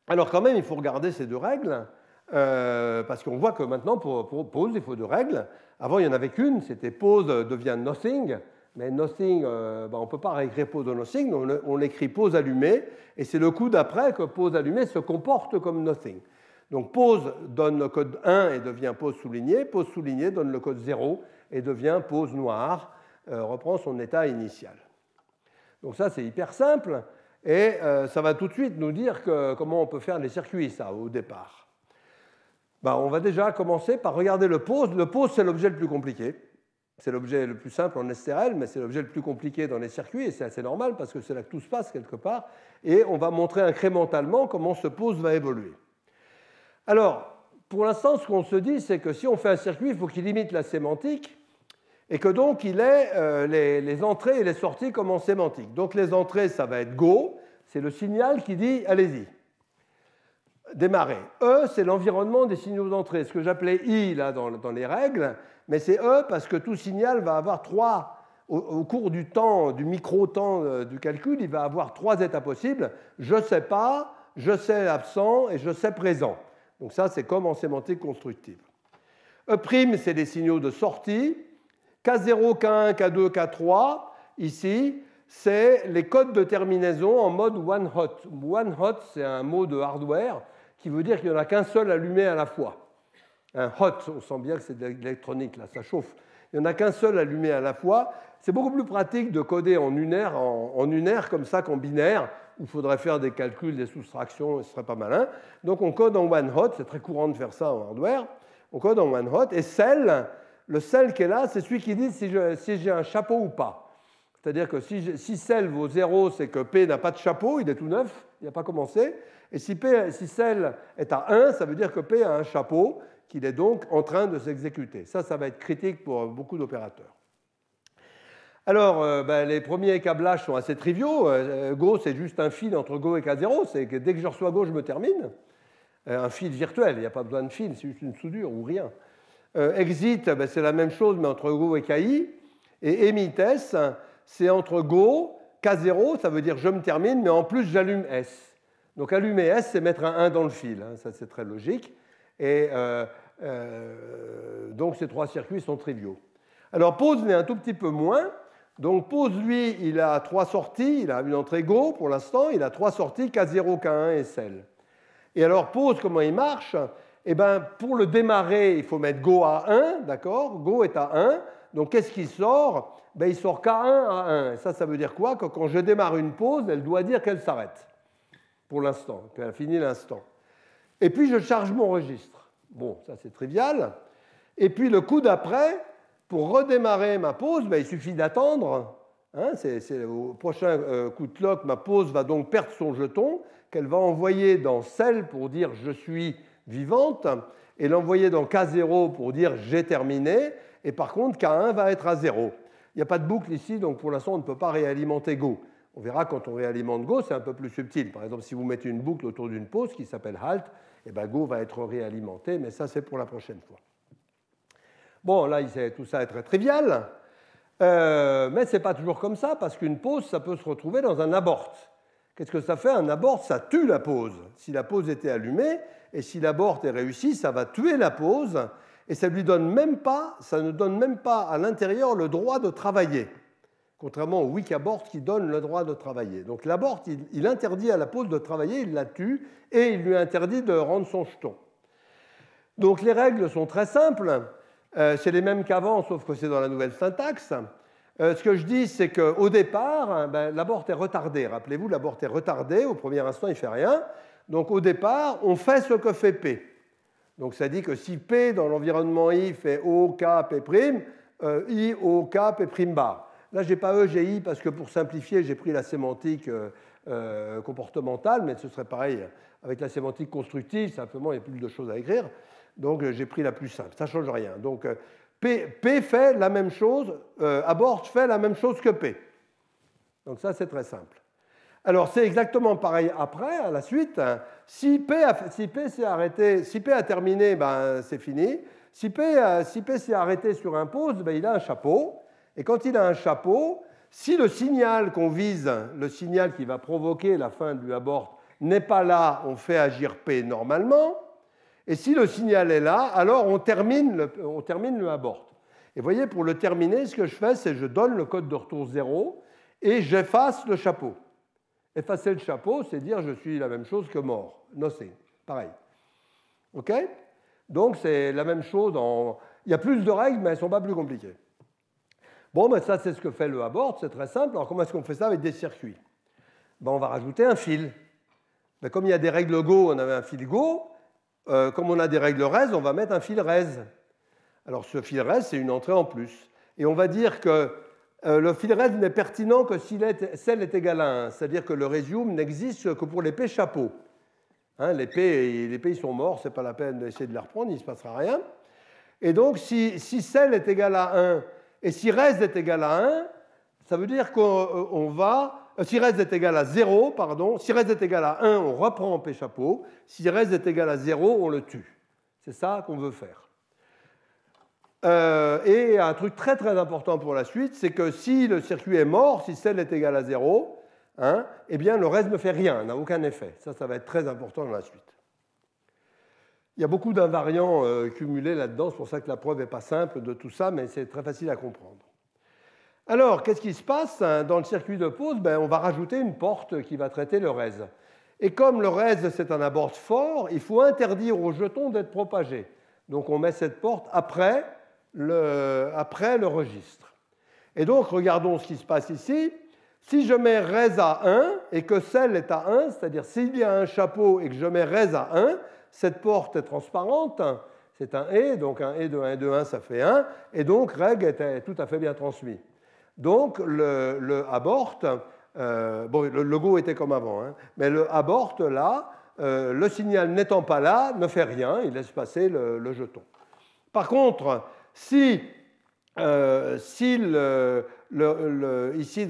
Alors quand même, il faut regarder ces deux règles, parce qu'on voit que maintenant, pour pose, il faut deux règles. Avant, il n'y en avait qu'une, c'était pose devient nothing, mais nothing, on ne peut pas réécrire pose de nothing, donc on écrit pose allumée, et c'est le coup d'après que pose allumée se comporte comme nothing. Donc pose donne le code 1 et devient pose soulignée donne le code 0 et devient pose noire, reprend son état initial. Donc ça, c'est hyper simple. Et ça va tout de suite nous dire comment on peut faire les circuits, ça, au départ. On va déjà commencer par regarder le pose. Le pose, c'est l'objet le plus compliqué. C'est l'objet le plus simple en STRL, mais c'est l'objet le plus compliqué dans les circuits, et c'est assez normal parce que c'est là que tout se passe quelque part. Et on va montrer incrémentalement comment ce pose va évoluer. Alors, pour l'instant, ce qu'on se dit, c'est que si on fait un circuit, il faut qu'il limite la sémantique, et que donc il ait les entrées et les sorties comme en sémantique. Donc les entrées, ça va être go, c'est le signal qui dit allez-y, démarrez. E, c'est l'environnement des signaux d'entrée, ce que j'appelais I là dans les règles, mais c'est E parce que tout signal va avoir au cours du temps, du micro-temps du calcul, il va avoir trois états possibles. Je sais pas, je sais absent et je sais présent. Donc ça, c'est comme en sémantique constructive. E', c'est des signaux de sortie. K0, K1, K2, K3, ici, c'est les codes de terminaison en mode one hot. One hot, c'est un mot de hardware qui veut dire qu'il n'y en a qu'un seul allumé à la fois. Un hot, on sent bien que c'est de l'électronique, là, ça chauffe. Il n'y en a qu'un seul allumé à la fois. C'est beaucoup plus pratique de coder en unaire comme ça qu'en binaire, où il faudrait faire des calculs, des soustractions, et ce serait pas malin. Donc on code en one hot, c'est très courant de faire ça en hardware. On code en one hot, et le cell qui est là, c'est celui qui dit si j'ai un chapeau ou pas. C'est-à-dire que si cell vaut 0, c'est que P n'a pas de chapeau, il est tout neuf, il n'a pas commencé. Et si cell est à 1, ça veut dire que P a un chapeau, qu'il est donc en train de s'exécuter. Ça va être critique pour beaucoup d'opérateurs. Alors, les premiers câblages sont assez triviaux. Go, c'est juste un fil entre Go et K0. C'est que dès que je reçois Go, je me termine. Un fil virtuel, il n'y a pas besoin de fil, c'est juste une soudure ou rien. Exit, c'est la même chose, mais entre Go et KI. Et emit S, c'est entre Go, K0, ça veut dire je me termine, mais en plus j'allume S. Donc allumer S, c'est mettre un 1 dans le fil. Ça, c'est très logique. Et donc ces trois circuits sont triviaux. Alors pose l'est un tout petit peu moins. Donc pose, lui, il a trois sorties. Il a une entrée Go pour l'instant. Il a trois sorties, K0, K1 et cell. Et alors pose, comment il marche ? Pour le démarrer, il faut mettre Go à 1, d'accord ? Go est à 1. Donc qu'est-ce qui sort ? Il sort K1 à 1. Et ça veut dire quoi ? Que quand je démarre une pause, elle doit dire qu'elle s'arrête, pour l'instant, qu'elle a fini l'instant. Et puis je charge mon registre. Bon, ça c'est trivial. Et puis le coup d'après, pour redémarrer ma pause, il suffit d'attendre. Au prochain coup de clock, ma pause va donc perdre son jeton, qu'elle va envoyer dans cell pour dire je suis vivante, et l'envoyer dans K0 pour dire j'ai terminé, et par contre K1 va être à 0. Il n'y a pas de boucle ici, donc pour l'instant on ne peut pas réalimenter Go. On verra quand on réalimente Go, c'est un peu plus subtil. Par exemple, si vous mettez une boucle autour d'une pause qui s'appelle halt, Go va être réalimenté, mais ça c'est pour la prochaine fois. Bon, là tout ça est très trivial, mais ce n'est pas toujours comme ça, parce qu'une pause, ça peut se retrouver dans un abort. Qu'est-ce que ça fait ? Un abort, ça tue la pause. Si la pause était allumée, et si l'abort est réussi, ça va tuer la pause, et ça ne donne même pas à l'intérieur le droit de travailler, contrairement au weak abort qui donne le droit de travailler. Donc l'abort, il interdit à la pause de travailler, il la tue, et il lui interdit de rendre son jeton. Donc les règles sont très simples, c'est les mêmes qu'avant, sauf que c'est dans la nouvelle syntaxe. Ce que je dis, c'est qu'au départ, l'abort est retardé. Rappelez-vous, l'abort est retardé, au premier instant, il ne fait rien. Donc au départ, on fait ce que fait P. Donc ça dit que si P dans l'environnement I fait O, K, P', I, O, K, P' bar. Là, je n'ai pas E, j'ai I parce que pour simplifier, j'ai pris la sémantique comportementale, mais ce serait pareil avec la sémantique constructive, simplement il n'y a plus de choses à écrire. Donc j'ai pris la plus simple, ça ne change rien. Donc P fait la même chose, abort fait la même chose que P. Donc ça, c'est très simple. Alors, c'est exactement pareil après, à la suite. Si P s'est arrêté, si P a terminé, c'est fini. Si P s'est arrêté sur un pose, ben, il a un chapeau. Et quand il a un chapeau, si le signal qu'on vise, le signal qui va provoquer la fin du abort, n'est pas là, on fait agir P normalement. Et si le signal est là, alors on termine le abort. Et vous voyez, pour le terminer, ce que je fais, c'est que je donne le code de retour 0 et j'efface le chapeau. Effacer le chapeau, c'est dire je suis la même chose que mort. Nocé, pareil. OK? Donc c'est la même chose. Il y a plus de règles, mais elles ne sont pas plus compliquées. Bon, ben ça, c'est ce que fait le abort, c'est très simple. Alors comment est-ce qu'on fait ça avec des circuits? Ben, on va rajouter un fil. Ben, comme il y a des règles Go, on avait un fil Go. Comme on a des règles res, on va mettre un fil res. Alors ce fil res, c'est une entrée en plus. Et on va dire que le fil res n'est pertinent que si celle est égale à 1. C'est-à-dire que le resume n'existe que pour les P chapeaux. Hein, les P, ils sont morts, ce n'est pas la peine d'essayer de les reprendre, il ne se passera rien. Et donc si celle est égale à 1 et si res est égal à 1, ça veut dire qu'on va... Si res est égal à 0, pardon, si res est égal à 1, on reprend en P chapeau. Si res est égal à 0, on le tue. C'est ça qu'on veut faire. Et un truc très très important pour la suite, c'est que si le circuit est mort, si celle est égale à 0, hein, eh bien le res ne fait rien, n'a aucun effet. Ça va être très important dans la suite. Il y a beaucoup d'invariants cumulés là-dedans, c'est pour ça que la preuve n'est pas simple de tout ça, mais c'est très facile à comprendre. Alors, qu'est-ce qui se passe dans le circuit de pause? Ben, on va rajouter une porte qui va traiter le res. Et comme le res, c'est un abort fort, il faut interdire au jeton d'être propagé. Donc, on met cette porte après le registre. Et donc, regardons ce qui se passe ici. Si je mets res à 1 et que celle est à 1, c'est-à-dire s'il y a un chapeau et que je mets res à 1, cette porte est transparente. C'est un et, donc un et de 1 et de 1, ça fait 1. Et donc, reg est tout à fait bien transmis. Donc, le abort, le go était comme avant, hein, mais le abort, là, le signal n'étant pas là, ne fait rien, il laisse passer le jeton. Par contre, ici, dans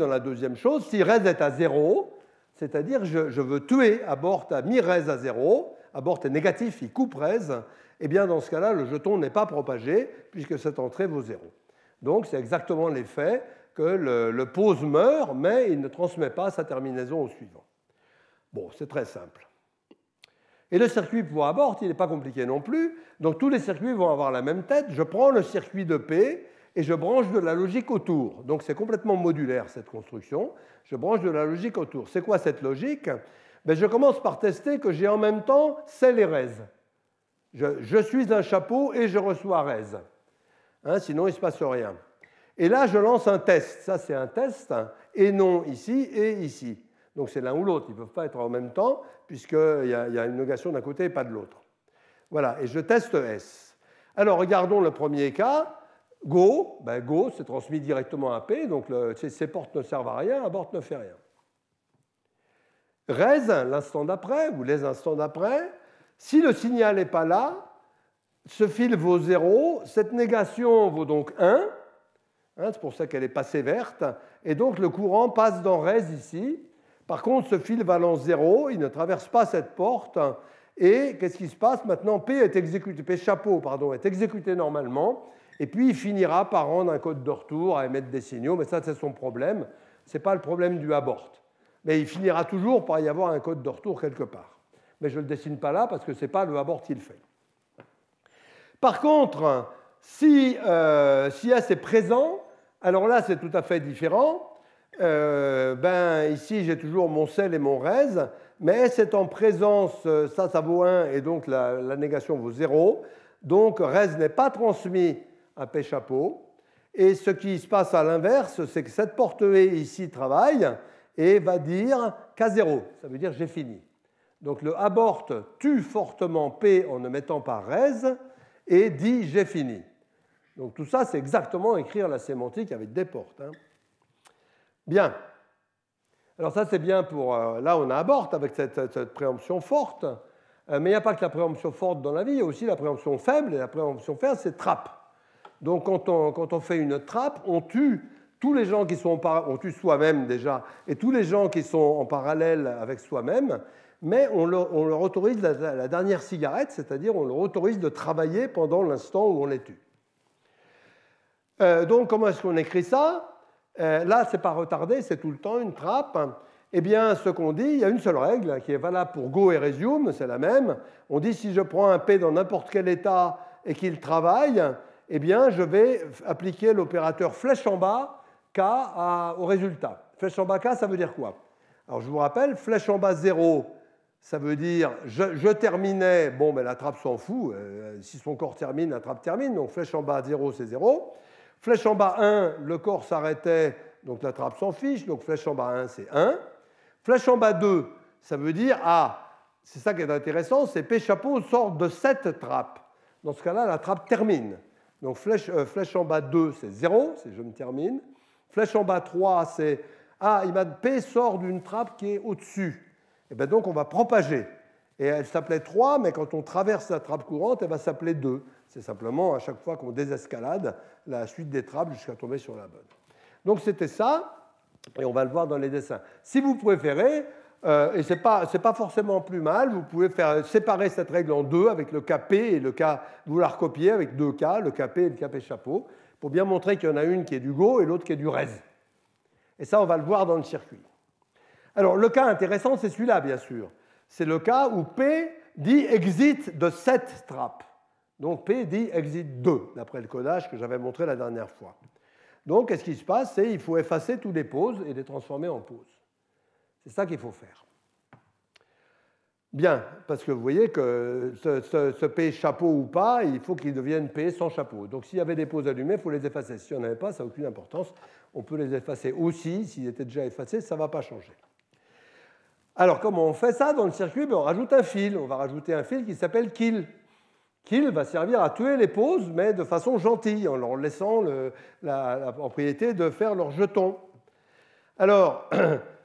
la deuxième chose, si res est à 0, c'est-à-dire je veux tuer abort à mis res à 0, abort est négatif, il coupe res, et bien dans ce cas-là, le jeton n'est pas propagé puisque cette entrée vaut 0. Donc, c'est exactement l'effet que le pose meurt, mais il ne transmet pas sa terminaison au suivant. Bon, c'est très simple. Et le circuit pour abort, il n'est pas compliqué non plus. Donc tous les circuits vont avoir la même tête. Je prends le circuit de P et je branche de la logique autour. Donc c'est complètement modulaire cette construction. Je branche de la logique autour. C'est quoi cette logique? Ben, je commence par tester que j'ai en même temps celle et res. Je suis un chapeau et je reçois res. Hein, sinon il ne se passe rien. Et là, je lance un test. Ça, c'est un test, et non ici et ici. Donc, c'est l'un ou l'autre. Ils ne peuvent pas être en même temps, puisqu'il y a une négation d'un côté et pas de l'autre. Voilà, et je teste S. Alors, regardons le premier cas. Go, Go, c'est transmis directement à P, donc ces portes ne servent à rien, abort ne fait rien. Res, l'instant d'après, ou les instants d'après, si le signal n'est pas là, ce fil vaut 0, cette négation vaut donc 1, c'est pour ça qu'elle est passée verte. Et donc, le courant passe dans res ici. Par contre, ce fil valence 0, il ne traverse pas cette porte. Et qu'est-ce qui se passe? Maintenant, P chapeau est exécuté normalement. Et puis, il finira par rendre un code de retour, à émettre des signaux. Mais ça, c'est son problème. Ce n'est pas le problème du abort. Mais il finira toujours par y avoir un code de retour quelque part. Mais je ne le dessine pas là parce que ce n'est pas le abort qui le fait. Par contre, si S est présent, alors là, c'est tout à fait différent. Ici, j'ai toujours mon cell et mon res, mais S est en présence, ça vaut 1, et donc la négation vaut 0. Donc, res n'est pas transmis à P chapeau. Et ce qui se passe à l'inverse, c'est que cette porte E ici travaille et va dire K0. Ça veut dire j'ai fini. Donc, le abort tue fortement P en ne mettant pas res et dit j'ai fini. Donc tout ça, c'est exactement écrire la sémantique avec des portes. Hein. Bien. Alors ça, c'est bien pour... là, on a abort avec cette préemption forte. Mais il n'y a pas que la préemption forte dans la vie, il y a aussi la préemption faible. Et la préemption faible, c'est trappe. Donc quand on fait une trappe, on tue tous les gens qui sont on tue soi-même déjà, et tous les gens qui sont en parallèle avec soi-même. mais on leur autorise la dernière cigarette, c'est-à-dire on leur autorise de travailler pendant l'instant où on les tue. Donc comment est-ce qu'on écrit ça? Là, ce n'est pas retardé, c'est tout le temps une trappe. Eh bien, ce qu'on dit, il y a une seule règle qui est valable pour go et resume, c'est la même. On dit si je prends un P dans n'importe quel état et qu'il travaille, eh bien, je vais appliquer l'opérateur flèche en bas K au résultat. Flèche en bas K, ça veut dire quoi? Alors, je vous rappelle, flèche en bas 0, ça veut dire je terminais, bon, mais la trappe s'en fout. Si son corps termine, la trappe termine. Donc, flèche en bas 0, c'est 0. Flèche en bas 1, le corps s'arrêtait, donc la trappe s'en fiche. Donc, flèche en bas 1, c'est 1. Flèche en bas 2, ça veut dire, c'est ça qui est intéressant, c'est P chapeau sort de cette trappe. Dans ce cas-là, la trappe termine. Donc flèche en bas 2, c'est 0, c'est je me termine. Flèche en bas 3, c'est P sort d'une trappe qui est au-dessus. Et bien donc on va propager. Et elle s'appelait 3, mais quand on traverse la trappe courante, elle va s'appeler 2. C'est simplement à chaque fois qu'on désescalade la suite des trappes jusqu'à tomber sur la bonne. Donc c'était ça. Et on va le voir dans les dessins. Si vous préférez, et ce n'est pas forcément plus mal, vous pouvez faire séparer cette règle en deux avec le KP et le K, vous la recopiez avec deux K, le KP et le KP chapeau, pour bien montrer qu'il y en a une qui est du go et l'autre qui est du res. Et ça, on va le voir dans le circuit. Alors, le cas intéressant, c'est celui-là, bien sûr. C'est le cas où P dit exit de cette trappe. Donc, P dit exit 2, d'après le codage que j'avais montré la dernière fois. Donc, qu'est-ce qui se passe? C'est qu'il faut effacer tous les pauses et les transformer en pauses. C'est ça qu'il faut faire. Bien, parce que vous voyez que ce P chapeau ou pas, il faut qu'il devienne P sans chapeau. Donc, s'il y avait des pauses allumées, il faut les effacer. Si on n'avait pas, ça n'a aucune importance. On peut les effacer aussi. S'ils étaient déjà effacés, ça ne va pas changer. Alors, comment on fait ça dans le circuit? On rajoute un fil. On va rajouter un fil qui s'appelle kill. Kill va servir à tuer les pauses, mais de façon gentille, en leur laissant la propriété de faire leur jeton. Alors,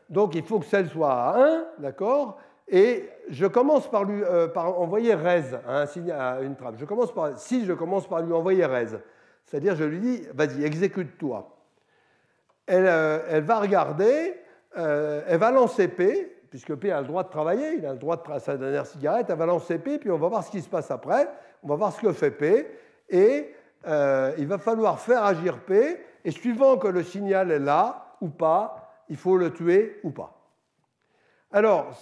donc il faut que celle soit à 1, d'accord? Et je commence par envoyer res à une trappe. Si je commence par lui envoyer res, c'est-à-dire je lui dis, vas-y, exécute-toi. Elle va regarder, elle va lancer P, puisque P a le droit de travailler, il a le droit de sa dernière cigarette, elle va lancer P, puis on va voir ce qui se passe après. On va voir ce que fait P, et il va falloir faire agir P, et suivant que le signal est là ou pas, il faut le tuer ou pas. Alors,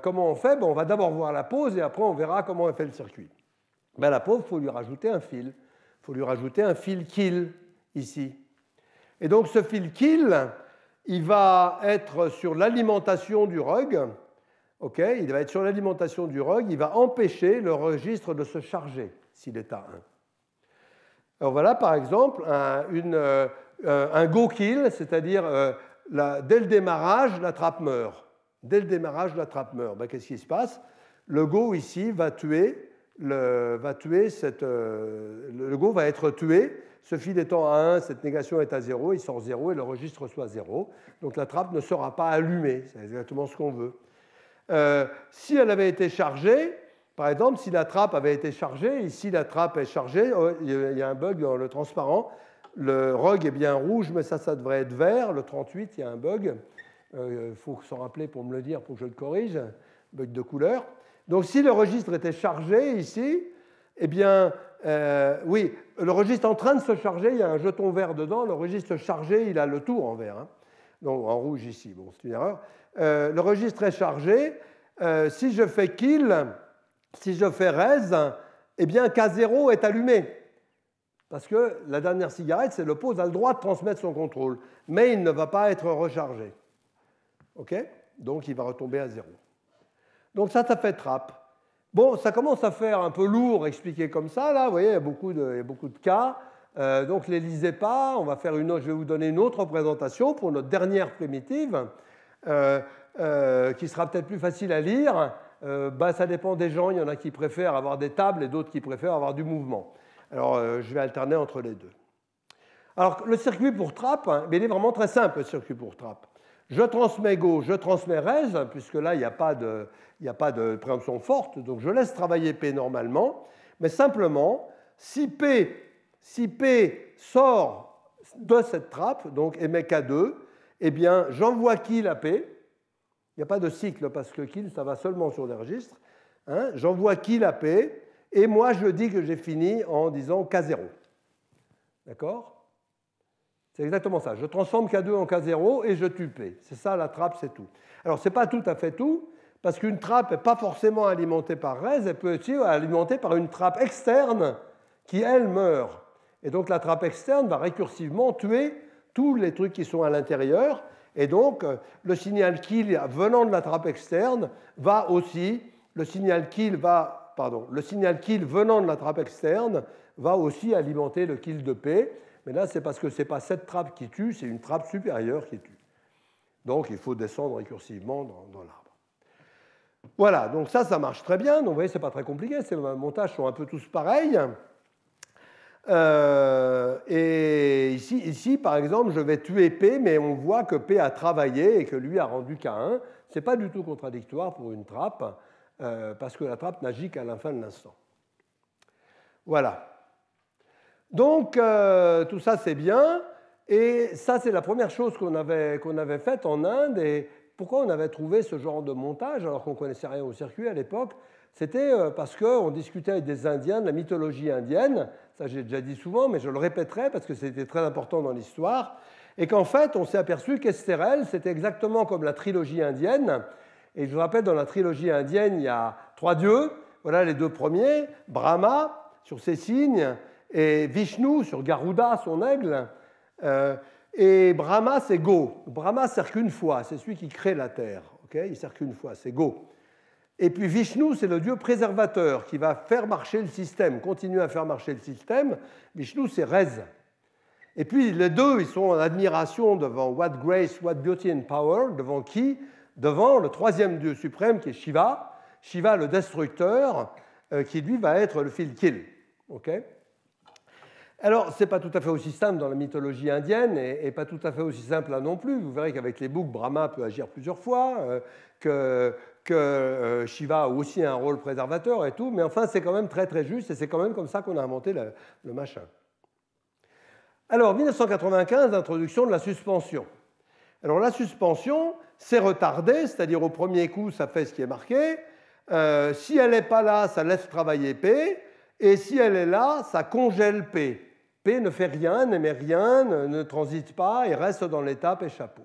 comment on fait? On va d'abord voir la pause, et après on verra comment on fait le circuit. La pause, il faut lui rajouter un fil. Il faut lui rajouter un fil kill, ici. Et donc ce fil kill, il va être sur l'alimentation du rug. Okay, il va être sur l'alimentation du rug, il va empêcher le registre de se charger s'il est à 1. Alors voilà par exemple un go kill, c'est-à-dire dès le démarrage, la trappe meurt. Dès le démarrage, la trappe meurt. Qu'est-ce qui se passe? Le go ici va tuer, le go va être tué. Ce fil étant à 1, cette négation est à 0, il sort 0 et le registre soit 0. Donc la trappe ne sera pas allumée, c'est exactement ce qu'on veut. Si elle avait été chargée, par exemple, si la trappe avait été chargée, ici la trappe est chargée, il y a un bug dans le transparent, le rug est bien rouge, mais ça devrait être vert, le 38, il y a un bug, il faut s'en rappeler pour me le dire, pour que je le corrige, bug de couleur. Donc si le registre était chargé ici, eh bien, oui, le registre est en train de se charger, il y a un jeton vert dedans, le registre chargé, il a le tour en vert, hein. Donc en rouge ici, bon, c'est une erreur. Le registre est chargé. Si je fais kill, si je fais res, eh bien K0 est allumé. Parce que la dernière cigarette, c'est le pause, a le droit de transmettre son contrôle. Mais il ne va pas être rechargé. OK? Donc il va retomber à 0. Donc ça fait trappe. Bon, ça commence à faire un peu lourd expliqué comme ça. Là, vous voyez, il y a beaucoup de cas. Donc ne les lisez pas. On va faire je vais vous donner une autre représentation pour notre dernière primitive. Qui sera peut-être plus facile à lire, ça dépend des gens. Il y en a qui préfèrent avoir des tables et d'autres qui préfèrent avoir du mouvement. Alors, je vais alterner entre les deux. Alors, le circuit pour trappe, il est vraiment très simple, le circuit pour trappe. Je transmets go, je transmets res, puisque là, il n'y a pas de préemption forte, donc je laisse travailler P normalement, mais simplement, si P sort de cette trappe, donc émet K2, eh bien, j'envoie kill à P. Il n'y a pas de cycle parce que kill, ça va seulement sur des registres. Hein. J'envoie kill à P, et moi, je dis que j'ai fini en disant K0. D'accord? C'est exactement ça. Je transforme K2 en K0 et je tue P. C'est ça la trappe, c'est tout. Alors, ce n'est pas tout à fait tout, parce qu'une trappe n'est pas forcément alimentée par res, elle peut être alimentée par une trappe externe qui, elle, meurt. Et donc, la trappe externe va récursivement tuer tous les trucs qui sont à l'intérieur. Et donc, le signal kill venant de la trappe externe va aussi, le signal kill venant de la trappe externe va aussi alimenter le kill de P. Mais là, c'est parce que ce n'est pas cette trappe qui tue, c'est une trappe supérieure qui tue. Donc, il faut descendre récursivement dans l'arbre. Voilà, donc ça marche très bien. Donc, vous voyez, ce n'est pas très compliqué. Ces montages sont un peu tous pareils. Et ici, par exemple, je vais tuer P, mais on voit que P a travaillé et que lui a rendu K1. Ce n'est pas du tout contradictoire pour une trappe, parce que la trappe n'agit qu'à la fin de l'instant. Voilà. Donc, tout ça, c'est bien. Et ça, c'est la première chose qu'on avait faite en Inde. Et pourquoi on avait trouvé ce genre de montage alors qu'on ne connaissait rien au circuit à l'époque? C'était parce qu'on discutait avec des Indiens de la mythologie indienne. Ça, j'ai déjà dit souvent, mais je le répéterai parce que c'était très important dans l'histoire. Et qu'en fait, on s'est aperçu qu'Estérel, c'était exactement comme la trilogie indienne. Et je vous rappelle, dans la trilogie indienne, il y a 3 dieux. Voilà les 2 premiers. Brahma, sur ses signes, et Vishnu, sur Garuda, son aigle. Et Brahma, c'est Go. Brahma sert qu'une fois. C'est celui qui crée la terre. Okay, il sert qu'une fois, c'est Go. Et puis Vishnu, c'est le dieu préservateur qui va faire marcher le système, continuer à faire marcher le système. Vishnu, c'est Rez. Et puis les deux, ils sont en admiration devant What Grace, What Beauty and Power, devant qui? Devant le 3e dieu suprême qui est Shiva. Shiva, le destructeur, qui lui va être le field kill. Okay, alors, ce n'est pas tout à fait aussi simple dans la mythologie indienne et pas tout à fait aussi simple là non plus. Vous verrez qu'avec les boucs, Brahma peut agir plusieurs fois, que Shiva a aussi un rôle préservateur et tout, mais enfin, c'est quand même très très juste et c'est quand même comme ça qu'on a inventé le machin. Alors, 1995, introduction de la suspension. Alors, la suspension, c'est retardé, c'est-à-dire au premier coup, ça fait ce qui est marqué. Si elle n'est pas là, ça laisse travailler P, et si elle est là, ça congèle P. P ne fait rien, n'émet rien, ne transite pas et reste dans l'étape échappée.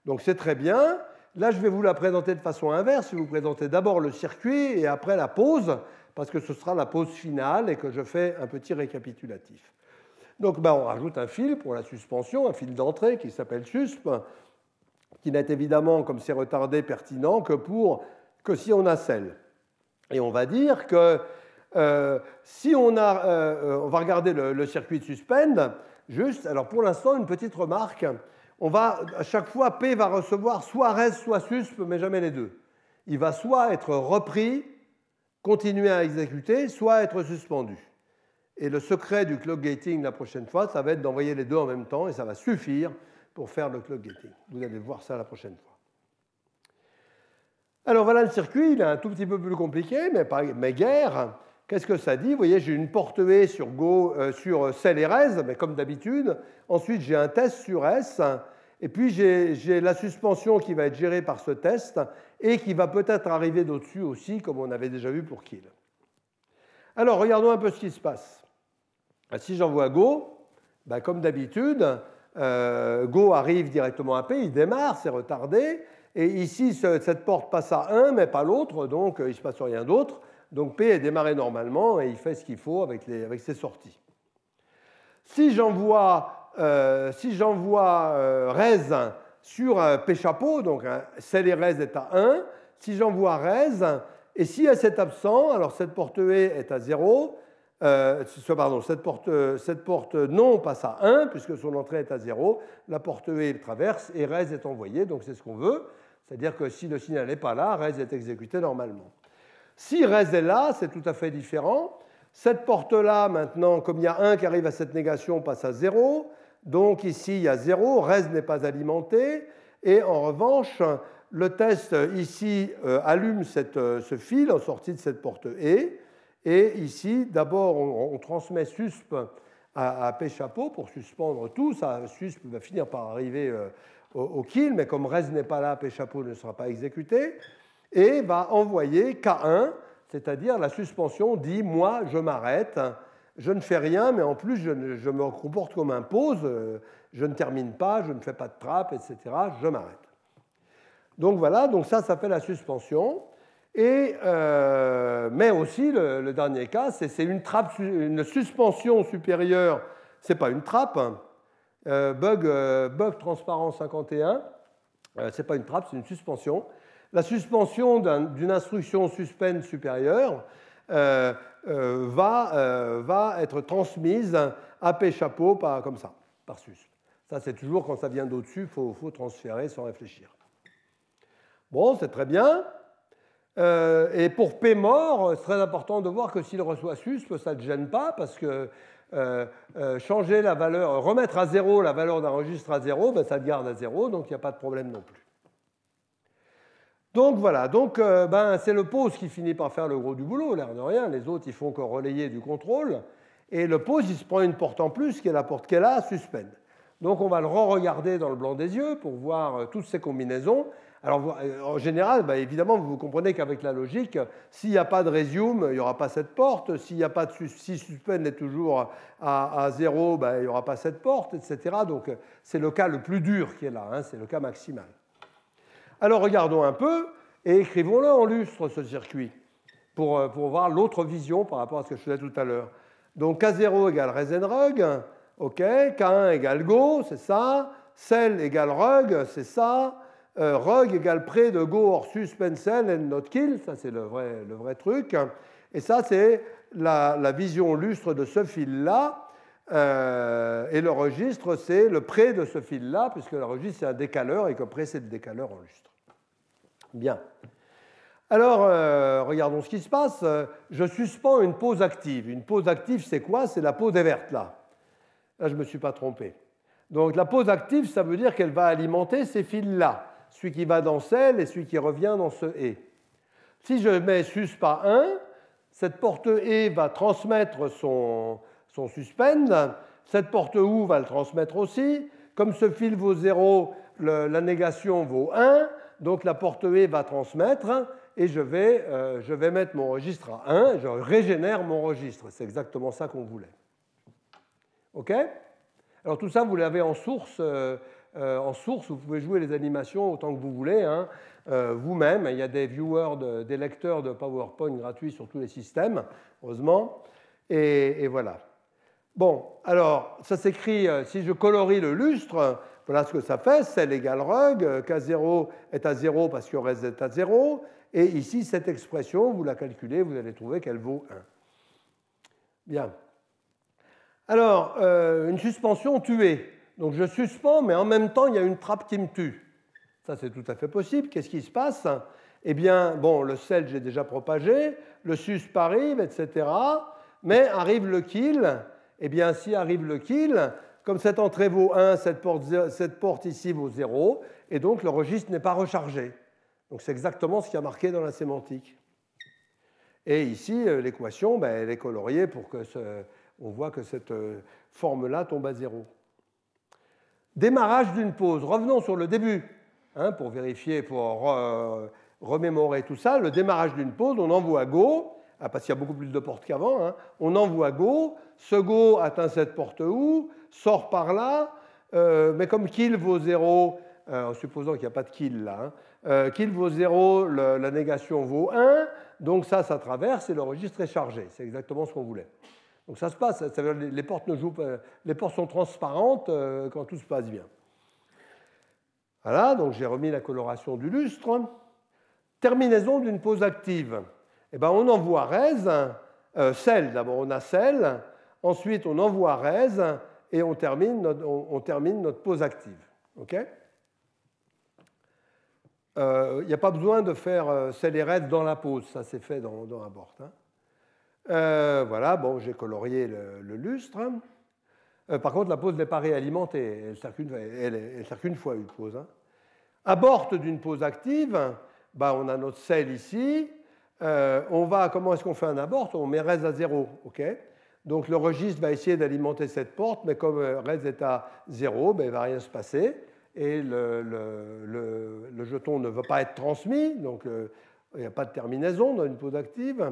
Donc c'est très bien. Là, je vais vous la présenter de façon inverse. Je vais vous présenter d'abord le circuit et après la pause, parce que ce sera la pause finale et que je fais un petit récapitulatif. Donc on rajoute un fil pour la suspension, un fil d'entrée qui s'appelle susp, qui n'est évidemment, comme c'est retardé, pertinent que si on nacelle. Et on va dire que si on va regarder le circuit de suspend, juste, alors pour l'instant, une petite remarque, à chaque fois, P va recevoir soit res, soit susp, mais jamais les deux. Il va soit être repris, continuer à exécuter, soit être suspendu. Et le secret du clock gating la prochaine fois, ça va être d'envoyer les deux en même temps, et ça va suffire pour faire le clock gating. Vous allez voir ça la prochaine fois. Alors voilà le circuit, il est un tout petit peu plus compliqué, mais guère. Qu'est-ce que ça dit? Vous voyez, j'ai une porte E sur cell et res, mais comme d'habitude. Ensuite, j'ai un test sur S. Et puis, j'ai la suspension qui va être gérée par ce test et qui va peut-être arriver d'au-dessus aussi, comme on avait déjà vu pour kill. Alors, regardons un peu ce qui se passe. Si j'envoie Go, comme d'habitude, Go arrive directement à P, il démarre, c'est retardé. Et ici, cette porte passe à 1, mais pas l'autre, donc il ne se passe rien d'autre. Donc P est démarré normalement et il fait ce qu'il faut avec ses sorties. Si j'envoie res sur P chapeau, donc cell et res est à 1, si j'envoie res, et si S est absent, alors cette porte E est à 0, cette porte non passe à 1 puisque son entrée est à 0, la porte E traverse et res est envoyée, donc c'est ce qu'on veut, c'est-à-dire que si le signal n'est pas là, res est exécuté normalement. Si res est là, c'est tout à fait différent. Cette porte-là, maintenant, comme il y a 1 qui arrive à cette négation, passe à 0. Donc ici, il y a 0, res n'est pas alimenté. Et en revanche, le test ici allume ce fil en sortie de cette porte E. Et ici, d'abord, on transmet susp à P chapeau pour suspendre tout. Ça, susp va finir par arriver au kill, mais comme res n'est pas là, P chapeau ne sera pas exécuté, et va envoyer K1, c'est-à-dire la suspension dit « moi, je m'arrête ». Je ne fais rien, mais en plus, je me comporte comme un pause. Je ne termine pas, je ne fais pas de trappe, etc. Je m'arrête. Donc voilà, donc ça fait la suspension. Mais aussi, le dernier cas, c'est une suspension supérieure. Ce n'est pas une trappe. Bug transparent 51. Ce n'est pas une trappe, c'est une suspension. La suspension d'une instruction suspend supérieure va être transmise à P chapeau comme ça, par sus. Ça, c'est toujours quand ça vient d'au-dessus, il faut transférer sans réfléchir. Bon, c'est très bien. Et pour P mort, c'est très important de voir que s'il reçoit sus, ça ne gêne pas, parce que changer la valeur, remettre à 0 la valeur d'un registre à 0, ben, ça le garde à 0, donc il n'y a pas de problème non plus. Donc voilà, c'est le pose qui finit par faire le gros du boulot, l'air de rien. Les autres, ils font que relayer du contrôle. Et le pose, il se prend une porte en plus, qui est la porte qu'elle a, suspend. Donc on va le re-regarder dans le blanc des yeux pour voir toutes ces combinaisons. Alors en général, évidemment, vous comprenez qu'avec la logique, s'il n'y a pas de resume, il n'y aura pas cette porte. S'il n'y a pas de si suspend est toujours à 0, il n'y aura pas cette porte, etc. Donc c'est le cas le plus dur qui est là, hein, c'est le cas maximal. Alors regardons un peu et écrivons-le en lustre, ce circuit, pour voir l'autre vision par rapport à ce que je faisais tout à l'heure. Donc K0 égale resenrug, ok, K1 égale go, c'est ça, cell égale rug, c'est ça, rug égale près de go or suspend cell and not kill, ça c'est le vrai truc. Et ça c'est la vision lustre de ce fil-là. Et le registre, c'est le près de ce fil-là, puisque le registre, c'est un décaleur et que près, c'est le décaleur en lustre. Bien. Alors, regardons ce qui se passe. Je suspends une pause active. Une pause active, c'est quoi? C'est la pause verte, là. Là, je ne me suis pas trompé. Donc, la pause active, ça veut dire qu'elle va alimenter ces fils-là. Celui qui va dans celle et celui qui revient dans ce et. Si je mets sus par 1, cette porte et va transmettre son suspend. Cette porte OU va le transmettre aussi. Comme ce fil vaut 0, la négation vaut 1. Donc la porte E va transmettre et je vais mettre mon registre à 1 et je régénère mon registre. C'est exactement ça qu'on voulait. OK? Alors tout ça, vous l'avez en source. Vous pouvez jouer les animations autant que vous voulez. Hein. Vous-même, il y a des viewers, des lecteurs de PowerPoint gratuits sur tous les systèmes, heureusement. Et voilà. Bon, alors, ça s'écrit, si je colorie le lustre, voilà ce que ça fait, cell égale rug, K0 est à 0 parce que res est à 0, et ici, cette expression, vous la calculez, vous allez trouver qu'elle vaut 1. Bien. Alors, une suspension tuée. Donc, je suspends, mais en même temps, il y a une trappe qui me tue. Ça, c'est tout à fait possible. Qu'est-ce qui se passe? Eh bien, bon, le cell, j'ai déjà propagé, le susp arrive, etc., mais arrive le kill. Eh bien, si arrive le kill, comme cette entrée vaut 1, cette porte ici vaut 0, et donc le registre n'est pas rechargé. Donc c'est exactement ce qui a marqué dans la sémantique. Et ici, l'équation, elle est coloriée pour que on voit que cette forme-là tombe à 0. Démarrage d'une pause. Revenons sur le début, hein, pour vérifier, pour remémorer tout ça. Le démarrage d'une pause, on envoie go. Parce qu'il y a beaucoup plus de portes qu'avant, hein. On envoie go, ce go atteint cette porte OU, sort par là, mais comme kill vaut 0, en supposant qu'il n'y a pas de kill là, hein, kill vaut 0, la négation vaut 1, donc ça traverse et le registre est chargé. C'est exactement ce qu'on voulait. Donc ça se passe, ça veut dire les portes ne jouent pas, les portes sont transparentes quand tout se passe bien. Voilà, donc j'ai remis la coloration du lustre. Terminaison d'une pause active. Eh ben, on envoie res, cell, d'abord on a cell, ensuite on envoie res et on termine notre pause active. Okay, il n'y a pas besoin de faire cell et res dans la pause, ça c'est fait dans abort. Hein. Voilà, bon, j'ai colorié le lustre. Par contre, la pause n'est pas réalimentée, elle sert qu'une fois une pause. Hein. Abort d'une pause active, ben, on a notre cell ici. Comment est-ce qu'on fait un abort? On met res à 0. Okay, donc le registre va essayer d'alimenter cette porte, mais comme res est à 0, ben, il ne va rien se passer. et le jeton ne veut pas être transmis, donc il n'y a pas de terminaison dans une pause active.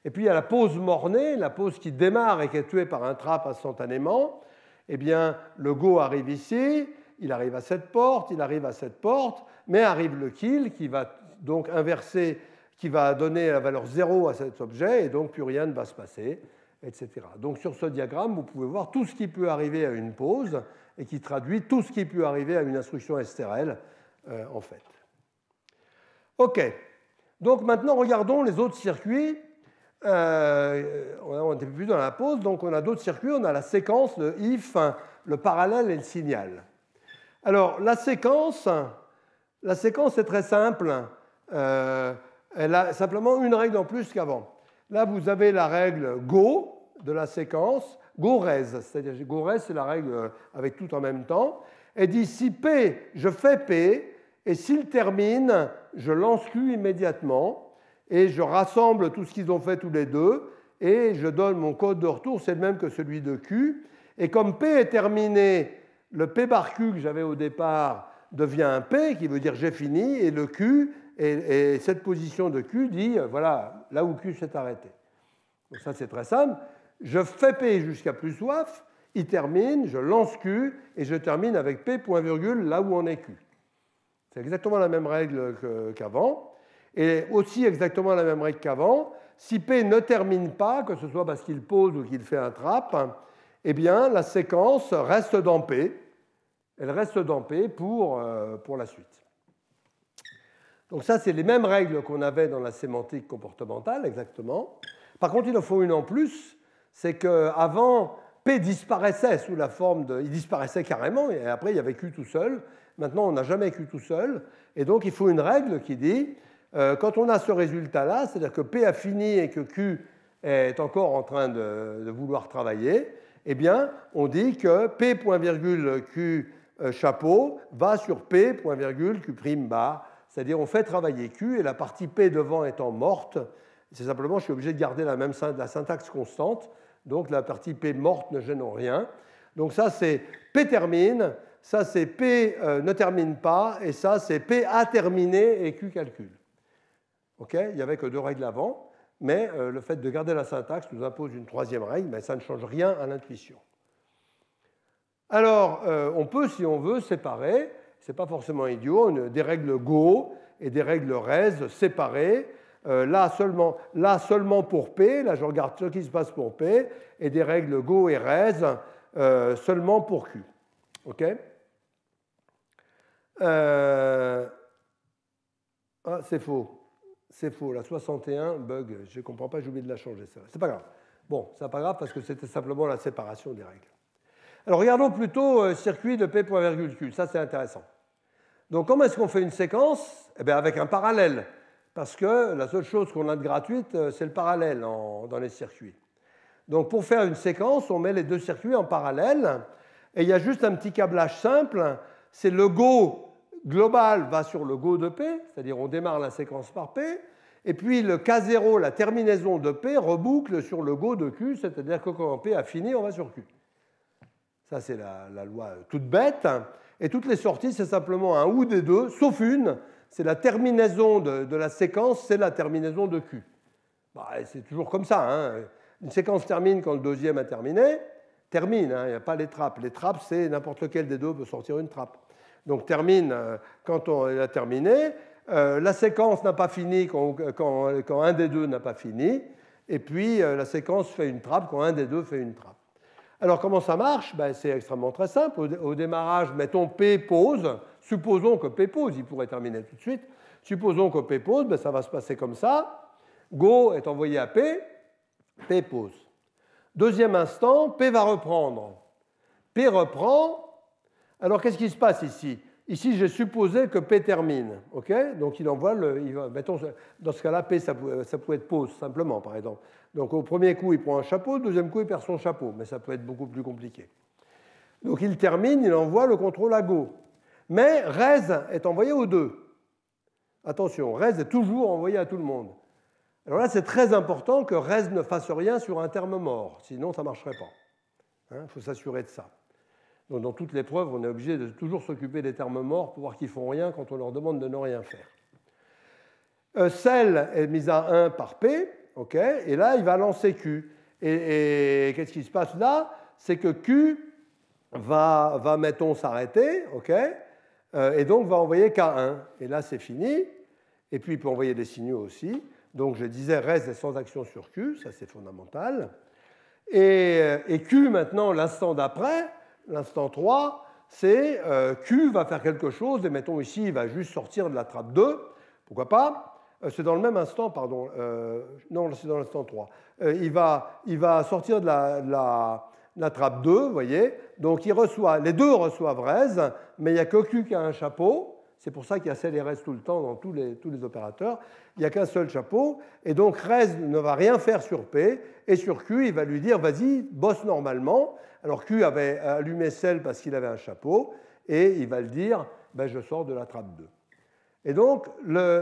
Et puis il y a la pause mornée, la pause qui démarre et qui est tuée par un trap instantanément. Eh bien, le go arrive ici, il arrive à cette porte, il arrive à cette porte, mais arrive le kill qui va donc inverser, qui va donner la valeur 0 à cet objet, et donc plus rien ne va se passer, etc. Donc sur ce diagramme, vous pouvez voir tout ce qui peut arriver à une pause et qui traduit tout ce qui peut arriver à une instruction STRL, en fait. OK. Donc maintenant, regardons les autres circuits. On n'était plus dans la pause, donc on a d'autres circuits. On a la séquence, le if, le parallèle et le signal. Alors, la séquence est très simple. Elle a simplement une règle en plus qu'avant. Là, vous avez la règle go de la séquence, go res, c'est-à-dire go res, c'est la règle avec tout en même temps. Elle dit si P, je fais P, et s'il termine, je lance Q immédiatement, et je rassemble tout ce qu'ils ont fait tous les deux, et je donne mon code de retour, c'est le même que celui de Q. Et comme P est terminé, le P bar Q que j'avais au départ devient un P, qui veut dire j'ai fini, et le Q, et cette position de Q dit, voilà, là où Q s'est arrêté. Donc ça, c'est très simple. Je fais P jusqu'à plus soif, il termine, je lance Q, et je termine avec P point virgule là où on est Q. C'est exactement la même règle qu'avant. Et aussi exactement la même règle qu'avant. Si P ne termine pas, que ce soit parce qu'il pose ou qu'il fait un trap, eh bien, la séquence reste dans P. Elle reste dans P pour la suite. Donc ça, c'est les mêmes règles qu'on avait dans la sémantique comportementale, exactement. Par contre, il en faut une en plus, c'est qu'avant, P disparaissait sous la forme de... Il disparaissait carrément, et après, il y avait Q tout seul. Maintenant, on n'a jamais Q tout seul. Et donc, il faut une règle qui dit, quand on a ce résultat-là, c'est-à-dire que P a fini et que Q est encore en train de vouloir travailler, eh bien, on dit que P point virgule Q chapeau va sur P point virgule Q prime bar. C'est-à-dire on fait travailler Q et la partie P devant étant morte, c'est simplement je suis obligé de garder la syntaxe constante, donc la partie P morte ne gêne en rien. Donc ça c'est P termine, ça c'est P ne termine pas, et ça c'est P a terminé et Q calcule. Okay, il n'y avait que deux règles avant, mais le fait de garder la syntaxe nous impose une troisième règle, mais ça ne change rien à l'intuition. Alors on peut, si on veut, séparer. Ce n'est pas forcément idiot, des règles Go et des règles Res séparées, là seulement pour P, là je regarde ce qui se passe pour P, et des règles Go et Res seulement pour Q. OK ? Ah, c'est faux. C'est faux, la 61 bug, je ne comprends pas, j'ai oublié de la changer. C'est pas grave. Bon, c'est pas grave parce que c'était simplement la séparation des règles. Alors regardons plutôt circuit de P point virgule Q, ça c'est intéressant. Donc comment est-ce qu'on fait une séquence? Eh bien avec un parallèle, parce que la seule chose qu'on a de gratuite, c'est le parallèle dans les circuits. Donc pour faire une séquence, on met les deux circuits en parallèle, et il y a juste un petit câblage simple, c'est le Go global va sur le Go de P, c'est-à-dire on démarre la séquence par P, et puis le K0, la terminaison de P, reboucle sur le Go de Q, c'est-à-dire que quand P a fini, on va sur Q. Ça, c'est la loi toute bête. Et toutes les sorties, c'est simplement un ou des deux, sauf une, c'est la terminaison de la séquence, c'est la terminaison de Q. Bah, c'est toujours comme ça. Hein. Une séquence termine quand le deuxième a terminé, termine, hein, il n'y a pas les trappes. Les trappes, c'est n'importe lequel des deux peut sortir une trappe. Donc termine quand on a terminé. La séquence n'a pas fini quand un des deux n'a pas fini. Et puis la séquence fait une trappe quand un des deux fait une trappe. Alors comment ça marche? Ben, c'est extrêmement très simple. Au démarrage, mettons P pause. Supposons que P pause, il pourrait terminer tout de suite. Supposons que P pause, ben, ça va se passer comme ça. Go est envoyé à P, P pause. Deuxième instant, P va reprendre. P reprend. Alors, qu'est-ce qui se passe ici? Ici, j'ai supposé que P termine. Okay, donc, il envoie mettons, dans ce cas-là, P, ça pouvait être pause, simplement, par exemple. Donc, au premier coup, il prend un chapeau. Au deuxième coup, il perd son chapeau. Mais ça peut être beaucoup plus compliqué. Donc, il termine, il envoie le contrôle à Go. Mais Res est envoyé aux deux. Attention, Res est toujours envoyé à tout le monde. Alors là, c'est très important que Res ne fasse rien sur un terme mort. Sinon, ça ne marcherait pas. Il faut s'assurer de ça. Donc dans toutes les preuves, on est obligé de toujours s'occuper des termes morts pour voir qu'ils ne font rien quand on leur demande de ne rien faire. Cell est mise à 1 par P, okay, et là, il va lancer Q. Et qu'est-ce qui se passe là? C'est que Q va mettons, s'arrêter, okay, et donc va envoyer K1. Et là, c'est fini. Et puis, il peut envoyer des signaux aussi. Donc, je disais, reste sans action sur Q, ça c'est fondamental. Et Q, maintenant, l'instant d'après, l'instant 3, c'est Q va faire quelque chose, et mettons ici, il va juste sortir de la trappe 2, pourquoi pas? C'est dans le même instant, pardon, non, c'est dans l'instant 3. Il va sortir de la trappe 2, vous voyez, donc les deux reçoivent res, mais il n'y a que Q qui a un chapeau. C'est pour ça qu'il y a cell et res tout le temps dans tous les opérateurs. Il n'y a qu'un seul chapeau. Et donc, res ne va rien faire sur P. Et sur Q, il va lui dire, vas-y, bosse normalement. Alors, Q avait allumé cell parce qu'il avait un chapeau. Et il va le dire, ben, je sors de la trappe 2. Et donc,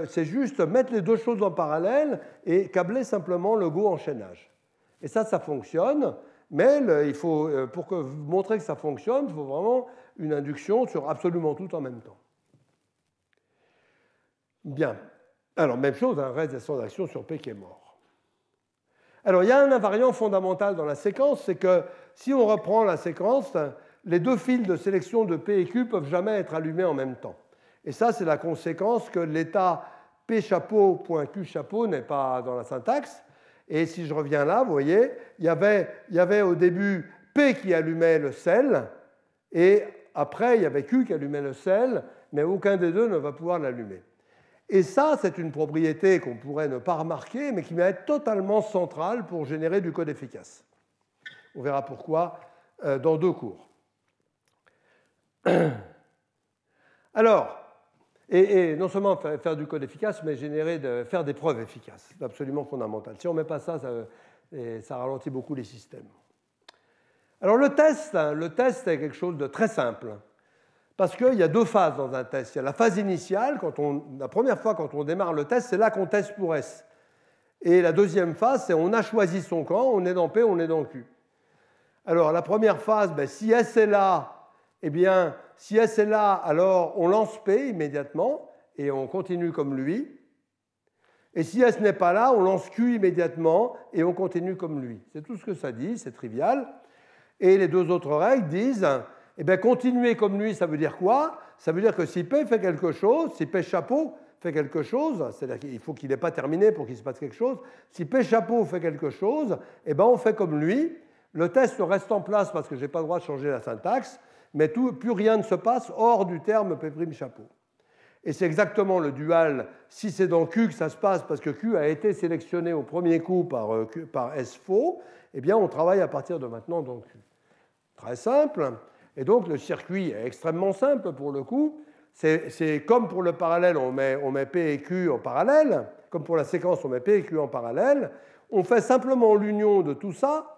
c'est juste mettre les deux choses en parallèle et câbler simplement le go enchaînage. Et ça fonctionne. Mais pour montrer que ça fonctionne, il faut vraiment une induction sur absolument tout en même temps. Bien. Alors, même chose, un reste sans action sur P qui est mort. Alors, il y a un invariant fondamental dans la séquence, c'est que si on reprend la séquence, les deux fils de sélection de P et Q ne peuvent jamais être allumés en même temps. Et ça, c'est la conséquence que l'état P chapeau.Q chapeau n'est pas dans la syntaxe. Et si je reviens là, vous voyez, il y avait au début P qui allumait le cell, et après, il y avait Q qui allumait le cell, mais aucun des deux ne va pouvoir l'allumer. Et ça, c'est une propriété qu'on pourrait ne pas remarquer, mais qui va être totalement centrale pour générer du code efficace. On verra pourquoi dans 2 cours. Alors, et non seulement faire du code efficace, mais faire des preuves efficaces. C'est absolument fondamental. Si on ne met pas ça, ça ralentit beaucoup les systèmes. Alors le test est quelque chose de très simple. Parce qu'il y a 2 phases dans un test. Il y a la phase initiale, la première fois quand on démarre le test, c'est là qu'on teste pour S. Et la deuxième phase, c'est on a choisi son camp, on est dans P, on est dans Q. Alors la première phase, si S est là, eh bien, si S est là, alors on lance P immédiatement et on continue comme lui. Et si S n'est pas là, on lance Q immédiatement et on continue comme lui. C'est tout ce que ça dit, c'est trivial. Et les 2 autres règles disent... Eh bien, continuer comme lui, ça veut dire quoi? Ça veut dire que si P fait quelque chose, si P chapeau fait quelque chose, c'est-à-dire qu'il faut qu'il n'ait pas terminé pour qu'il se passe quelque chose, si P chapeau fait quelque chose, eh bien, on fait comme lui. Le test reste en place parce que je n'ai pas le droit de changer la syntaxe, mais plus rien ne se passe hors du terme P' chapeau. Et c'est exactement le dual, si c'est dans Q que ça se passe, parce que Q a été sélectionné au premier coup par S faux, eh bien, on travaille à partir de maintenant dans Q. Très simple. Et donc, le circuit est extrêmement simple pour le coup. C'est comme pour le parallèle, on met P et Q en parallèle. Comme pour la séquence, on met P et Q en parallèle. On fait simplement l'union de tout ça.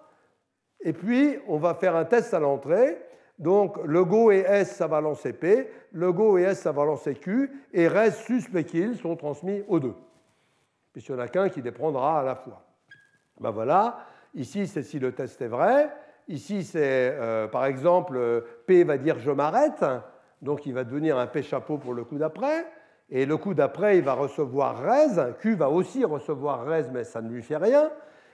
Et puis, on va faire un test à l'entrée. Donc, le go et S, ça va lancer P. Le go et S, ça va lancer Q. Et res, sus, P, kill sont transmis aux deux. Puisqu'il n'y en a qu'un qui les prendra à la fois. Ben voilà. Ici, c'est si le test est vrai. Ici, c'est par exemple, P va dire je m'arrête, donc il va devenir un P chapeau pour le coup d'après, et le coup d'après, il va recevoir res, Q va aussi recevoir res, mais ça ne lui fait rien,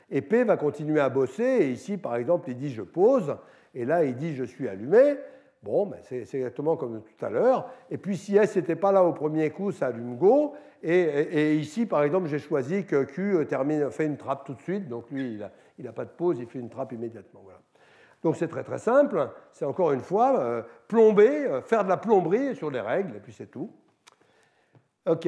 et P va continuer à bosser, et ici, par exemple, il dit je pose, et là, il dit je suis allumé. Bon, ben c'est exactement comme tout à l'heure. Et puis, si S n'était pas là au premier coup, ça allume Go. Et ici, par exemple, j'ai choisi que Q fait une trappe tout de suite, donc lui, il n'a pas de pause, il fait une trappe immédiatement. Voilà. Donc c'est très très simple, c'est encore une fois plomber, faire de la plomberie sur les règles, et puis c'est tout. OK,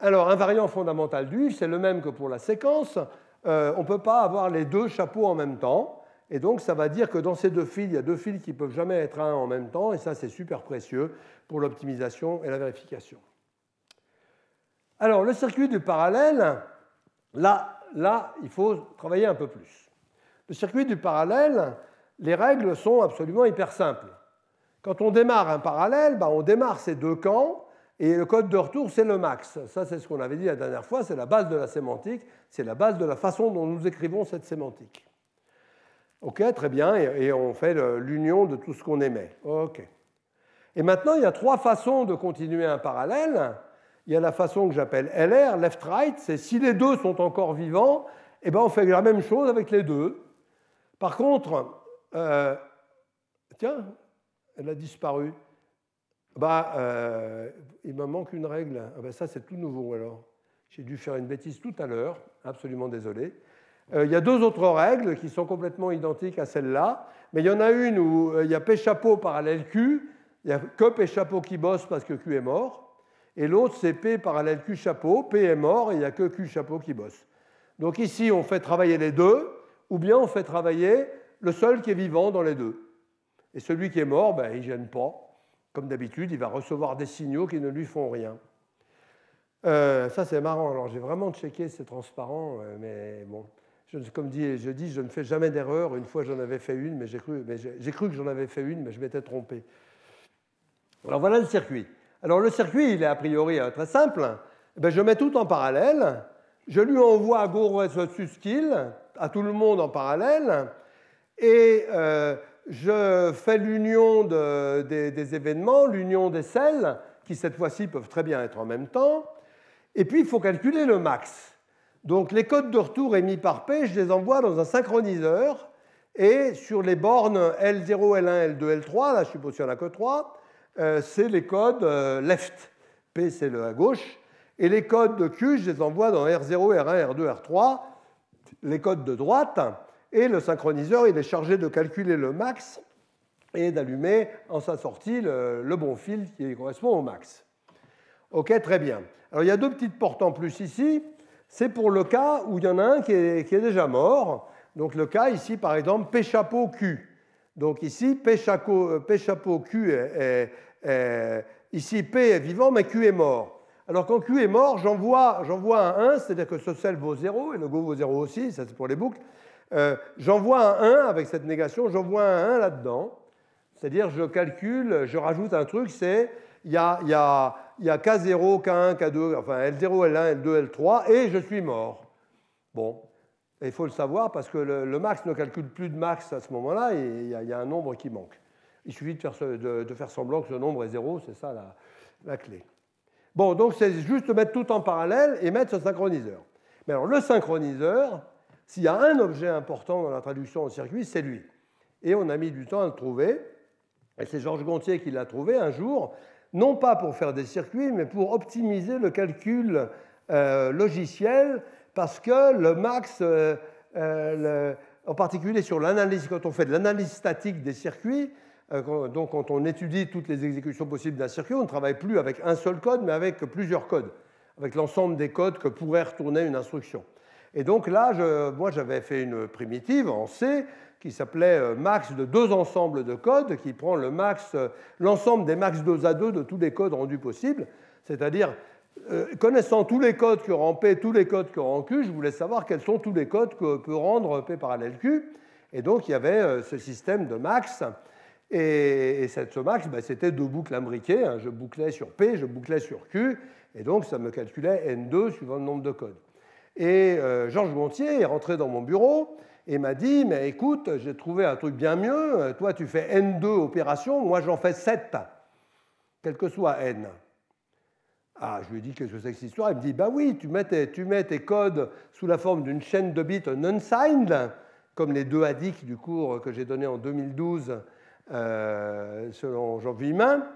alors invariant fondamental du, c'est le même que pour la séquence. On ne peut pas avoir les 2 chapeaux en même temps, et donc ça va dire que dans ces 2 fils, il y a 2 fils qui ne peuvent jamais être un en même temps, et ça c'est super précieux pour l'optimisation et la vérification. Alors le circuit du parallèle, là il faut travailler un peu plus. Le circuit du parallèle, les règles sont absolument hyper simples. Quand on démarre un parallèle, on démarre ces 2 camps et le code de retour, c'est le max. Ça, c'est ce qu'on avait dit la dernière fois, c'est la base de la sémantique, c'est la base de la façon dont nous écrivons cette sémantique. OK, très bien, et on fait l'union de tout ce qu'on émet. OK. Et maintenant, il y a trois façons de continuer un parallèle. Il y a la façon que j'appelle LR, left-right, c'est si les deux sont encore vivants, eh ben on fait la même chose avec les deux. Par contre, tiens, elle a disparu. Il me manque une règle. Ça, c'est tout nouveau alors. J'ai dû faire une bêtise tout à l'heure, absolument désolé. Il y a deux autres règles qui sont complètement identiques à celle-là, mais il y en a une où il y a P chapeau parallèle Q, il n'y a que P chapeau qui bosse parce que Q est mort, et l'autre c'est P parallèle Q chapeau, P est mort et il n'y a que Q chapeau qui bosse. Donc ici on fait travailler les deux, ou bien on fait travailler le seul qui est vivant dans les deux. Et celui qui est mort, il ne gêne pas. Comme d'habitude, il va recevoir des signaux qui ne lui font rien. Ça c'est marrant, alors j'ai vraiment checké, c'est transparent, mais bon. Comme je dis, je ne fais jamais d'erreur. Une fois, j'en avais fait une, mais j'ai cru que j'en avais fait une, mais je m'étais trompé. Alors, voilà le circuit. Alors, le circuit, il est a priori très simple. Je mets tout en parallèle. Je lui envoie go versus kill à tout le monde en parallèle. Et je fais l'union des événements, l'union des selles, qui cette fois-ci peuvent très bien être en même temps. Et puis, il faut calculer le max. Donc les codes de retour émis par P, je les envoie dans un synchroniseur et sur les bornes L0, L1, L2, L3, là je suppose qu'il n'y en a que 3, c'est les codes left. P c'est le à gauche. Et les codes de Q, je les envoie dans R0, R1, R2, R3, les codes de droite. Et le synchroniseur, il est chargé de calculer le max et d'allumer en sa sortie le bon fil qui correspond au max. OK, très bien. Alors il y a deux petites portes en plus ici. C'est pour le cas où il y en a un qui est déjà mort. Donc le cas ici, par exemple, P chapeau Q. Donc ici, P chapeau Q ici, P est vivant, mais Q est mort. Alors quand Q est mort, j'envoie un 1, c'est-à-dire que ce cell vaut 0, et le go vaut 0 aussi, ça c'est pour les boucles. J'envoie un 1 avec cette négation, j'envoie un 1 là-dedans. C'est-à-dire je calcule, je rajoute un truc, c'est il y a K0, K1, K2, enfin L0, L1, L2, L3, et je suis mort. Bon, il faut le savoir parce que le max ne calcule plus de max à ce moment-là, et il y a un nombre qui manque. Il suffit de faire semblant que ce nombre est 0, c'est ça la clé. Bon, donc c'est juste mettre tout en parallèle et mettre ce synchroniseur. Mais alors le synchroniseur, s'il y a un objet important dans la traduction au circuit, c'est lui. Et on a mis du temps à le trouver, et c'est Georges Gontier qui l'a trouvé un jour, non pas pour faire des circuits, mais pour optimiser le calcul logiciel, parce que le max, en particulier sur l'analyse, quand on fait de l'analyse statique des circuits, donc quand on étudie toutes les exécutions possibles d'un circuit, on ne travaille plus avec un seul code, mais avec plusieurs codes, avec l'ensemble des codes que pourrait retourner une instruction. Et donc là, moi j'avais fait une primitive en C, qui s'appelait max de deux ensembles de codes, qui prend l'ensemble des max 2 à 2 de tous les codes rendus possibles, c'est-à-dire, connaissant tous les codes que rend P, tous les codes que rend Q, je voulais savoir quels sont tous les codes que peut rendre P parallèle Q. Et donc, il y avait ce système de max. Et ce max, c'était deux boucles imbriquées. Je bouclais sur P, je bouclais sur Q. Et donc, ça me calculait N2 suivant le nombre de codes. Et Georges Gontier est rentré dans mon bureau et m'a dit, mais écoute, j'ai trouvé un truc bien mieux. Toi, tu fais N2 opérations, moi, j'en fais 7, quel que soit N. Ah, je lui ai dit, qu'est-ce que c'est que cette histoire? Il me dit, oui, tu mets tes codes sous la forme d'une chaîne de bits unsigned, comme les deux ADIC du cours que j'ai donné en 2012, selon Jean Villemin.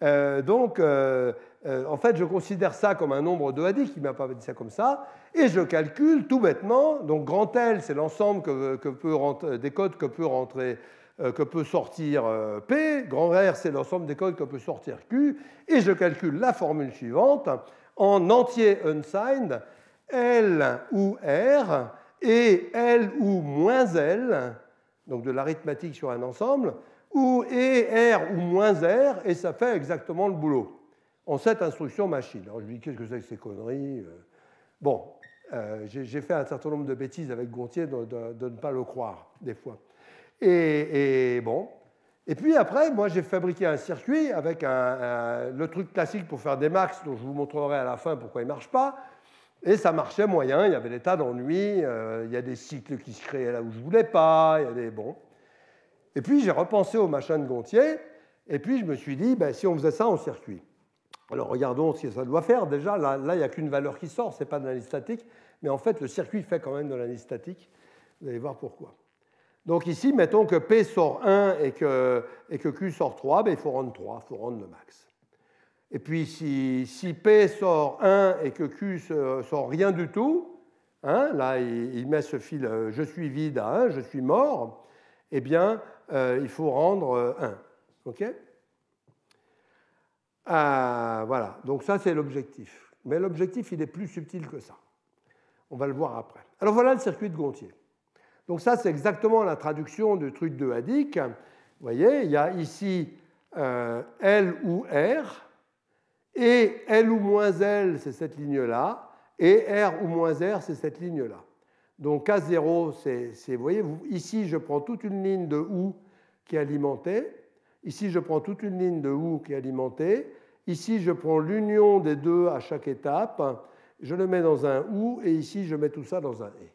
En fait, je considère ça comme un nombre de ADIC, il ne m'a pas dit ça comme ça, et je calcule tout bêtement. Donc, grand L, c'est l'ensemble des codes que peut sortir P, grand R, c'est l'ensemble des codes que peut sortir Q, et je calcule la formule suivante en entier unsigned, L ou R, et L ou moins L, donc de l'arithmétique sur un ensemble, et R ou moins R, et ça fait exactement le boulot, en cette instruction machine. Alors je lui dis, qu'est-ce que c'est que ces conneries? Bon, j'ai fait un certain nombre de bêtises avec Gontier de ne pas le croire, des fois. Et bon. Et puis après, moi, j'ai fabriqué un circuit avec le truc classique pour faire des max, dont je vous montrerai à la fin pourquoi il ne marche pas. Et ça marchait moyen, il y avait des tas d'ennuis, il y a des cycles qui se créaient là où je ne voulais pas, il y a des... Bon. Et puis j'ai repensé au machin de Gontier, et puis je me suis dit, ben, si on faisait ça en circuit. Alors regardons ce que ça doit faire. Déjà, là il n'y a qu'une valeur qui sort, ce n'est pas de l'analyse statique, mais en fait le circuit fait quand même de l'analyse statique. Vous allez voir pourquoi. Donc ici, mettons que P sort 1 et que Q sort 3, ben, il faut rendre 3, il faut rendre le max. Et puis si P sort 1 et que Q sort rien du tout, hein, là il met ce fil je suis vide à 1, je suis mort, eh bien il faut rendre 1. OK ? Voilà, donc ça c'est l'objectif. Mais l'objectif il est plus subtil que ça. On va le voir après. Alors voilà le circuit de Gontier. Donc ça c'est exactement la traduction du truc de Hadik. Vous voyez, il y a ici L ou R. Et L ou moins L, c'est cette ligne-là, et R ou moins R, c'est cette ligne-là. Donc K0, vous voyez, ici je prends toute une ligne de OU qui est alimentée, ici je prends toute une ligne de OU qui est alimentée, ici je prends l'union des deux à chaque étape, je le mets dans un OU, et ici je mets tout ça dans un E.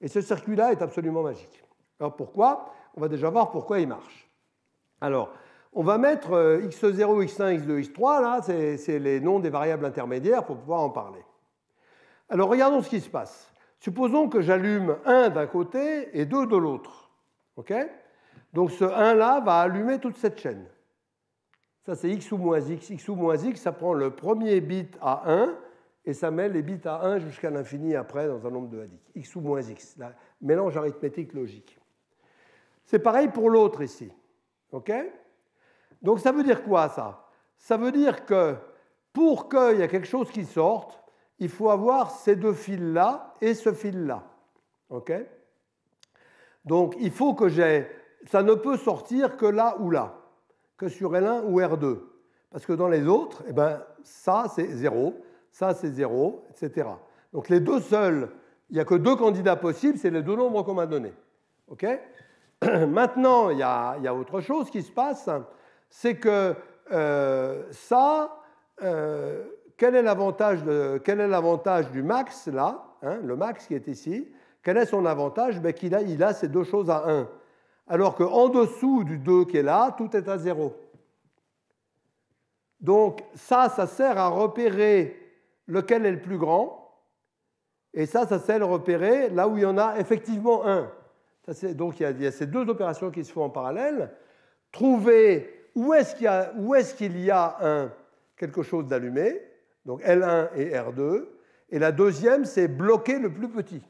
Et ce circuit-là est absolument magique. Alors pourquoi ? On va déjà voir pourquoi il marche. Alors, on va mettre x0, x1, x2, x3, là, c'est les noms des variables intermédiaires pour pouvoir en parler. Alors, regardons ce qui se passe. Supposons que j'allume 1 d'un côté et 2 de l'autre. Okay ? Donc, ce 1-là va allumer toute cette chaîne. Ça, c'est x ou moins x. X ou moins x, ça prend le premier bit à 1 et ça met les bits à 1 jusqu'à l'infini après dans un nombre de Hadik. X ou moins x, là, mélange arithmétique logique. C'est pareil pour l'autre ici. OK ? Donc ça veut dire quoi ça ? Ça veut dire que pour qu'il y ait quelque chose qui sorte, il faut avoir ces deux fils-là et ce fil-là. Okay ? Donc il faut que ça ne peut sortir que là ou là, que sur L1 ou R2. Parce que dans les autres, eh ben, ça c'est 0, ça c'est 0, etc. Donc les deux seuls, il n'y a que deux candidats possibles, c'est les deux nombres qu'on m'a donnés. Okay ? Maintenant, il y a autre chose qui se passe. C'est que quel est l'avantage du max, là, hein, le max qui est ici, quel est son avantage ? Ben, il a ces deux choses à 1. Alors qu'en dessous du 2 qui est là, tout est à 0. Donc ça sert à repérer lequel est le plus grand, et ça sert à repérer là où il y en a effectivement un. Donc il y a ces deux opérations qui se font en parallèle. Trouver où est-ce qu'il y a quelque chose d'allumé, donc L1 et R2, et la deuxième, c'est bloquer le plus petit.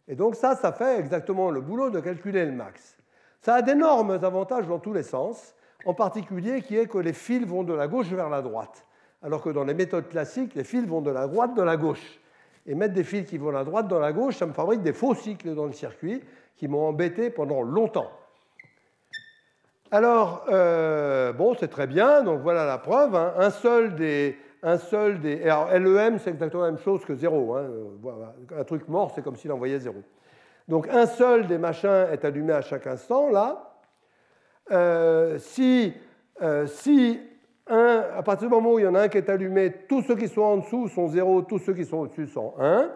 Et donc ça fait exactement le boulot de calculer le max. Ça a d'énormes avantages dans tous les sens, en particulier qui est que les fils vont de la gauche vers la droite, alors que dans les méthodes classiques, les fils vont de la droite vers la gauche. Et mettre des fils qui vont de la droite dans la gauche, ça me fabrique des faux cycles dans le circuit qui m'ont embêté pendant longtemps. Alors, bon, c'est très bien, donc voilà la preuve. Hein. Un seul des... Alors, LEM, c'est exactement la même chose que 0. Hein. Voilà. Un truc mort, c'est comme s'il envoyait 0. Donc, un seul des machins est allumé à chaque instant, là. À partir du moment où il y en a un qui est allumé, tous ceux qui sont en dessous sont 0, tous ceux qui sont au-dessus sont 1.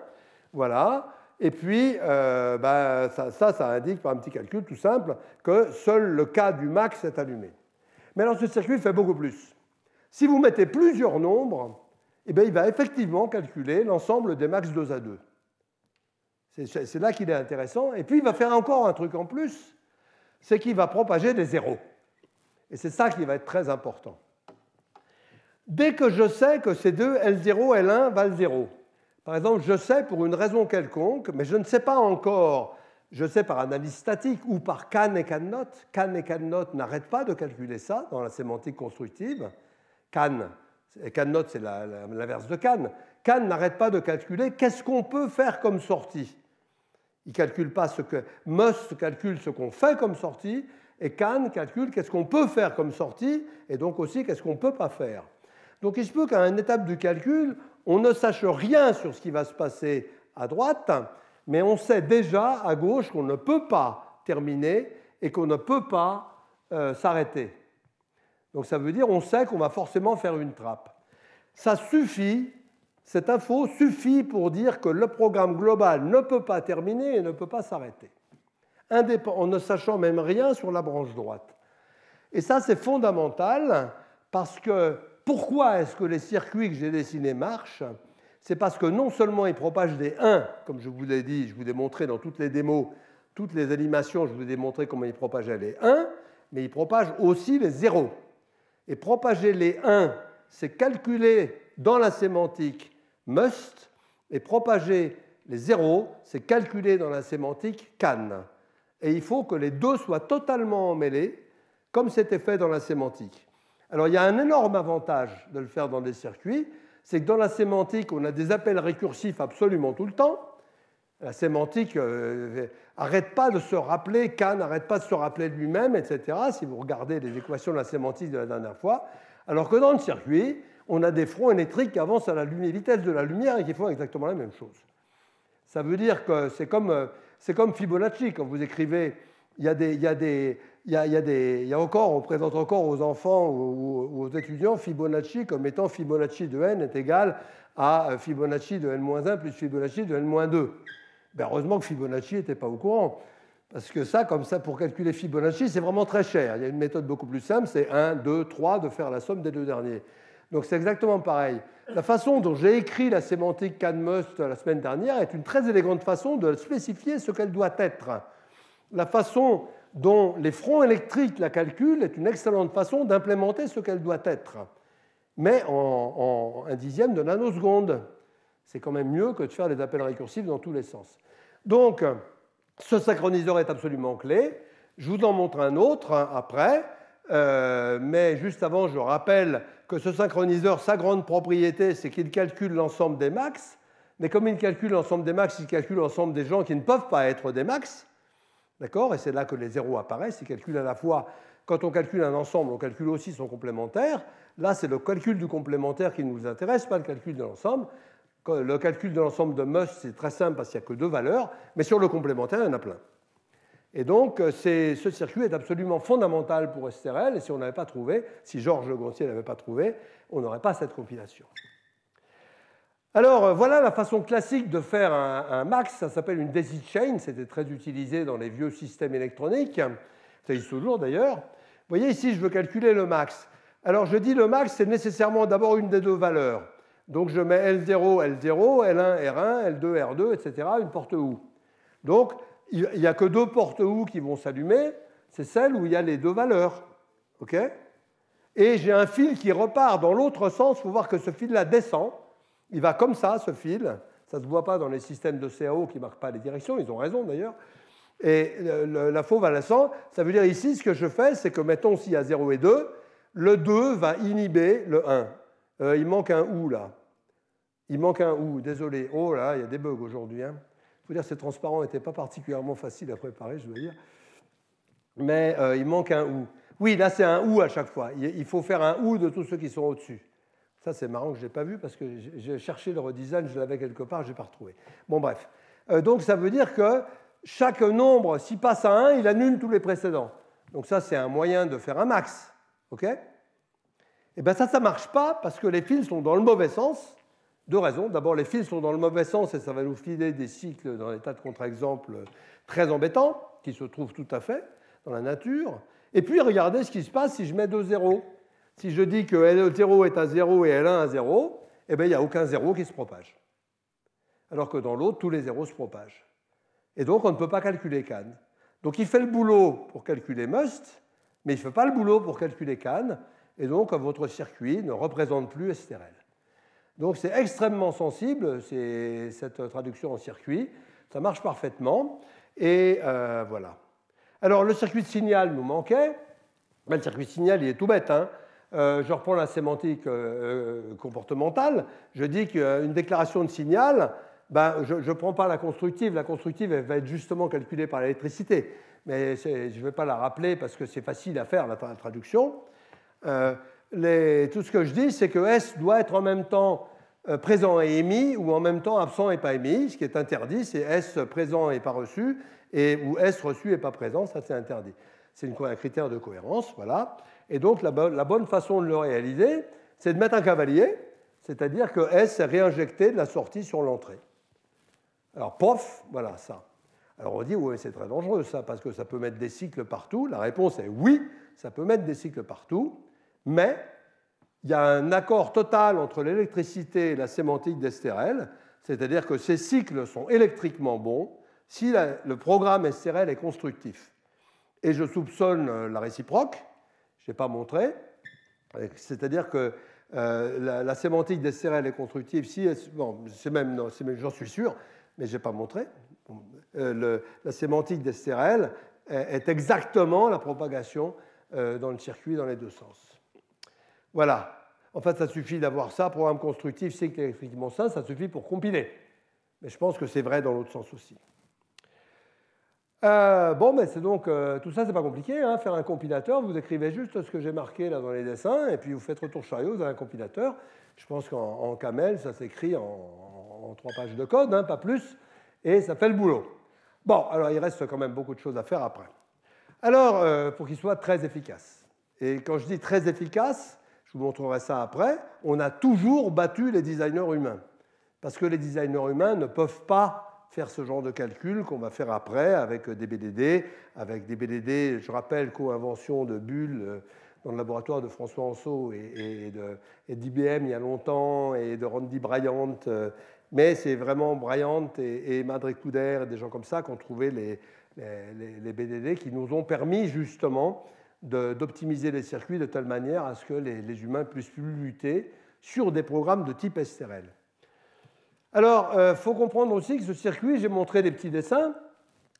Voilà. Et puis, ça indique par un petit calcul tout simple que seul le cas du max est allumé. Mais alors, ce circuit fait beaucoup plus. Si vous mettez plusieurs nombres, eh bien, il va effectivement calculer l'ensemble des max 2 à 2. C'est là qu'il est intéressant. Et puis, il va faire encore un truc en plus, c'est qu'il va propager des zéros. Et c'est ça qui va être très important. Dès que je sais que ces deux L0, L1 valent 0, par exemple, je sais pour une raison quelconque, mais je ne sais pas encore, je sais par analyse statique ou par Kahn et Kahn-Noth. Kahn et Kahn-Noth n'arrêtent pas de calculer ça dans la sémantique constructive. Kahn et Kahn-Noth, c'est l'inverse de Kahn. Kahn n'arrête pas de calculer qu'est-ce qu'on peut faire comme sortie. Il ne calcule pas ce que... Must calcule ce qu'on fait comme sortie, et Kahn calcule qu'est-ce qu'on peut faire comme sortie, et donc aussi qu'est-ce qu'on ne peut pas faire. Donc il se peut qu'à une étape du calcul, on ne sache rien sur ce qui va se passer à droite, mais on sait déjà à gauche qu'on ne peut pas terminer et qu'on ne peut pas s'arrêter. Donc ça veut dire qu'on sait qu'on va forcément faire une trappe. Ça suffit Cette info suffit pour dire que le programme global ne peut pas terminer et ne peut pas s'arrêter, en ne sachant même rien sur la branche droite. Et ça, c'est fondamental parce que pourquoi est-ce que les circuits que j'ai dessinés marchent? C'est parce que non seulement ils propagent des 1, comme je vous l'ai dit, je vous ai montré dans toutes les démos, toutes les animations, je vous ai montré comment ils propageaient les 1, mais ils propagent aussi les 0. Et propager les 1, c'est calculer dans la sémantique must, et propager les 0, c'est calculer dans la sémantique can. Et il faut que les deux soient totalement emmêlés, comme c'était fait dans la sémantique. Alors il y a un énorme avantage de le faire dans des circuits, c'est que dans la sémantique, on a des appels récursifs absolument tout le temps. La sémantique n'arrête pas de se rappeler, can n'arrête pas de se rappeler de lui-même, etc., si vous regardez les équations de la sémantique de la dernière fois. Alors que dans le circuit, on a des fronts électriques qui avancent à la vitesse de la lumière et qui font exactement la même chose. Ça veut dire que c'est comme Fibonacci, quand vous écrivez, on présente encore aux enfants ou aux étudiants Fibonacci comme étant Fibonacci de n est égal à Fibonacci de n-1 plus Fibonacci de n-2. Ben heureusement que Fibonacci n'était pas au courant, parce que ça, comme ça, pour calculer Fibonacci, c'est vraiment très cher. Il y a une méthode beaucoup plus simple, c'est 1, 2, 3, de faire la somme des deux derniers. Donc c'est exactement pareil. La façon dont j'ai écrit la sémantique can-must la semaine dernière est une très élégante façon de spécifier ce qu'elle doit être. La façon dont les fronts électriques la calculent est une excellente façon d'implémenter ce qu'elle doit être, mais en 1/10 de nanoseconde. C'est quand même mieux que de faire des appels récursifs dans tous les sens. Donc, ce synchroniseur est absolument clé. Je vous en montre un autre après, mais juste avant, je rappelle que ce synchroniseur, sa grande propriété, c'est qu'il calcule l'ensemble des max, mais comme il calcule l'ensemble des max, il calcule l'ensemble des gens qui ne peuvent pas être des max. D'accord? Et c'est là que les zéros apparaissent. Il calcule à la fois, quand on calcule un ensemble, on calcule aussi son complémentaire. Là, c'est le calcul du complémentaire qui nous intéresse, pas le calcul de l'ensemble. Le calcul de l'ensemble de must, c'est très simple parce qu'il n'y a que deux valeurs, mais sur le complémentaire, il y en a plein. Et donc, ce circuit est absolument fondamental pour STRL, et si on n'avait pas trouvé, si Georges Gontier n'avait pas trouvé, on n'aurait pas cette compilation. Alors, voilà la façon classique de faire un max, ça s'appelle une daisy chain, c'était très utilisé dans les vieux systèmes électroniques, ça existe toujours d'ailleurs. Vous voyez ici, je veux calculer le max. Alors, je dis le max, c'est nécessairement d'abord une des deux valeurs. Donc, je mets L0, L0, L1, R1, L2, R2, etc., une porte OU. Donc, il n'y a que deux portes OU qui vont s'allumer, c'est celle où il y a les deux valeurs. OK ? Et j'ai un fil qui repart dans l'autre sens, il faut voir que ce fil-là descend. Il va comme ça, ce fil. Ça ne se voit pas dans les systèmes de CAO qui ne marquent pas les directions, ils ont raison d'ailleurs. Et la faux va descendre. Ça veut dire ici, ce que je fais, c'est que, mettons, s'il y a 0 et 2, le 2 va inhiber le 1. Il manque un OU là. Il manque un OU, désolé. Oh là, il y a des bugs aujourd'hui. Il faut dire que ces transparents n'étaient pas particulièrement faciles à préparer, je dois dire. Mais il manque un OU. Oui, là, c'est un OU à chaque fois. Il faut faire un OU de tous ceux qui sont au-dessus. Ça, c'est marrant que je ne l'ai pas vu parce que j'ai cherché le redesign, je l'avais quelque part, je n'ai pas retrouvé. Bon, bref. Donc, ça veut dire que chaque nombre, s'il passe à 1, il annule tous les précédents. Donc, ça, c'est un moyen de faire un max. OK ? Et bien, ça ne marche pas parce que les fils sont dans le mauvais sens. Deux raisons. D'abord, les fils sont dans le mauvais sens et ça va nous filer des cycles dans des tas de contre-exemples très embêtants, qui se trouvent tout à fait dans la nature. Et puis, regardez ce qui se passe si je mets deux zéros. Si je dis que L0 est à 0 et L1 à 0, eh bien, il n'y a aucun zéro qui se propage. Alors que dans l'autre, tous les zéros se propagent. Et donc, on ne peut pas calculer can. Donc, il fait le boulot pour calculer must, mais il ne fait pas le boulot pour calculer can. Et donc, votre circuit ne représente plus STRL. Donc, c'est extrêmement sensible, cette traduction en circuit. Ça marche parfaitement. Et voilà. Alors, le circuit de signal nous manquait. Ben, le circuit de signal, il est tout bête. Je reprends la sémantique comportementale. Je dis qu'une déclaration de signal, ben, je ne prends pas la constructive. La constructive, elle va être justement calculée par l'électricité. Mais je ne vais pas la rappeler parce que c'est facile à faire, la traduction. Tout ce que je dis, c'est que S doit être en même temps présent et émis ou en même temps absent et pas émis. Ce qui est interdit, c'est S présent et pas reçu, ou S reçu et pas présent, ça c'est interdit. C'est un critère de cohérence, voilà. Et donc la bonne façon de le réaliser, c'est de mettre un cavalier. c'est-à-dire que S est réinjecté de la sortie sur l'entrée. Alors, pof, voilà ça. Alors on dit, oui, c'est très dangereux ça, parce que ça peut mettre des cycles partout. La réponse est oui, ça peut mettre des cycles partout, mais il y a un accord total entre l'électricité et la sémantique d'STRL, c'est-à-dire que ces cycles sont électriquement bons si le programme STRL est constructif. Et je soupçonne la réciproque, je n'ai pas montré, c'est-à-dire que la sémantique d'STRL est constructive si, bon, j'en suis sûr, mais je n'ai pas montré. La sémantique d'STRL est exactement la propagation dans le circuit dans les deux sens. Voilà. En fait, ça suffit d'avoir ça, programme constructif, cycle électriquement sain, ça suffit pour compiler. Mais je pense que c'est vrai dans l'autre sens aussi. Bon, mais c'est donc, tout ça, c'est pas compliqué. Hein, faire un compilateur, vous écrivez juste ce que j'ai marqué là dans les dessins, et puis vous faites retour chariot, vous avez un compilateur. Je pense qu'en Camel, ça s'écrit en 3 pages de code, hein, pas plus, et ça fait le boulot. Bon, alors il reste quand même beaucoup de choses à faire après. Alors, pour qu'il soit très efficace. Et quand je dis très efficace, je vous montrerai ça après, on a toujours battu les designers humains. Parce que les designers humains ne peuvent pas faire ce genre de calcul qu'on va faire après avec des BDD. Avec des BDD, je rappelle, co-invention de Bull dans le laboratoire de François Anceau et d'IBM il y a longtemps, et de Randy Bryant. Mais c'est vraiment Bryant et Madre Couder et des gens comme ça qui ont trouvé les BDD qui nous ont permis justement d'optimiser les circuits de telle manière à ce que les humains puissent plus lutter sur des programmes de type STRL. Alors, il faut comprendre aussi que ce circuit, j'ai montré des petits dessins,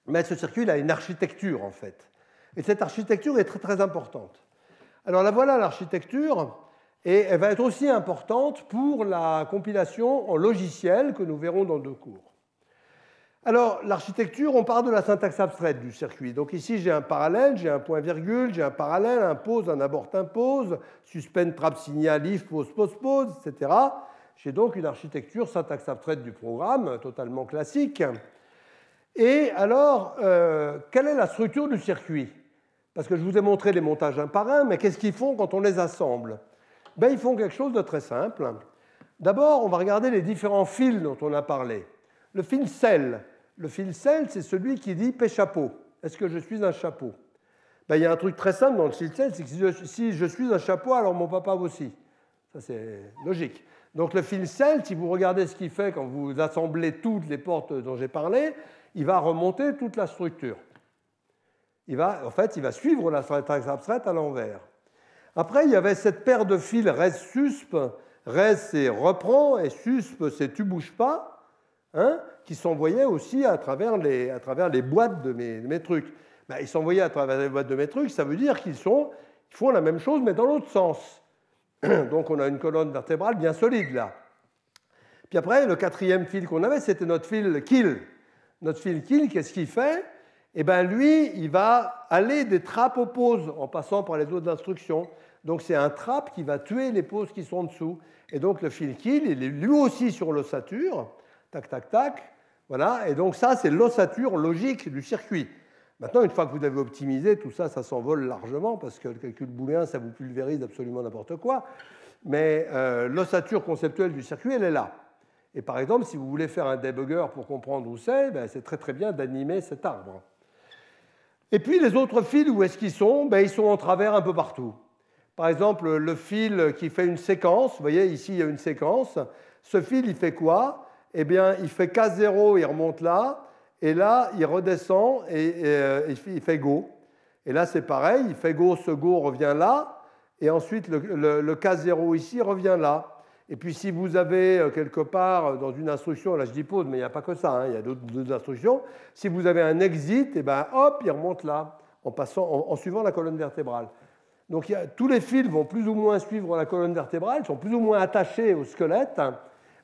mais ce circuit il a une architecture en fait. Et cette architecture est très très importante. Alors là voilà l'architecture, et elle va être aussi importante pour la compilation en logiciel que nous verrons dans 2 cours. Alors, l'architecture, on part de la syntaxe abstraite du circuit. Donc ici, j'ai un parallèle, j'ai un point-virgule, j'ai un parallèle, un pause, un abort, un pause, suspend, trap, signal, if, pause, pause, pause, etc. J'ai donc une architecture syntaxe abstraite du programme, totalement classique. Et alors, quelle est la structure du circuit? Parce que je vous ai montré les montages un par un, mais qu'est-ce qu'ils font quand on les assemble? Ben, ils font quelque chose de très simple. D'abord, on va regarder les différents fils dont on a parlé. Le fil cell. Le fil cell, c'est celui qui dit P chapeau. Est-ce que je suis un chapeau? Ben, il y a un truc très simple dans le fil cell, c'est que si je suis un chapeau, alors mon papa aussi. Ça, c'est logique. Donc le fil cell, si vous regardez ce qu'il fait quand vous assemblez toutes les portes dont j'ai parlé, il va remonter toute la structure. En fait, il va suivre la syntaxe abstraite à l'envers. Après, il y avait cette paire de fils res-susp. Res, c'est reprend, et susp, c'est tu bouges pas, hein, qui s'envoyaient aussi à travers les boîtes de mes trucs. Ben, ils s'envoyaient à travers les boîtes de mes trucs, ça veut dire qu'ils font la même chose, mais dans l'autre sens. Donc on a une colonne vertébrale bien solide là. Puis après, le 4e fil qu'on avait, c'était notre fil kill. Notre fil kill, qu'est-ce qu'il fait? Eh bien lui, il va aller des trappes aux pauses en passant par les autres instructions. Donc c'est un trap qui va tuer les pauses qui sont en dessous. Et donc le fil kill, il est lui aussi sur l'ossature. Tac, tac, tac. Voilà. Et donc ça, c'est l'ossature logique du circuit. Maintenant, une fois que vous avez optimisé, tout ça, ça s'envole largement parce que le calcul booléen, ça vous pulvérise absolument n'importe quoi. Mais l'ossature conceptuelle du circuit, elle est là. Et par exemple, si vous voulez faire un debugger pour comprendre où c'est, ben, c'est très très bien d'animer cet arbre. Et puis les autres fils, où est-ce qu'ils sont? Ben, ils sont en travers un peu partout. Par exemple, le fil qui fait une séquence, vous voyez, ici il y a une séquence. Ce fil, il fait quoi? Eh bien, il fait K0, il remonte là. Et là, il redescend et il fait go. Et là, c'est pareil, il fait go, ce go revient là. Et ensuite, le K0 ici revient là. Et puis, si vous avez quelque part dans une instruction, là je dis pause, mais il n'y a pas que ça, hein, il y a d'autres instructions. Si vous avez un exit, et ben, hop, il remonte là, en suivant la colonne vertébrale. Donc, tous les fils vont plus ou moins suivre la colonne vertébrale, ils sont plus ou moins attachés au squelette.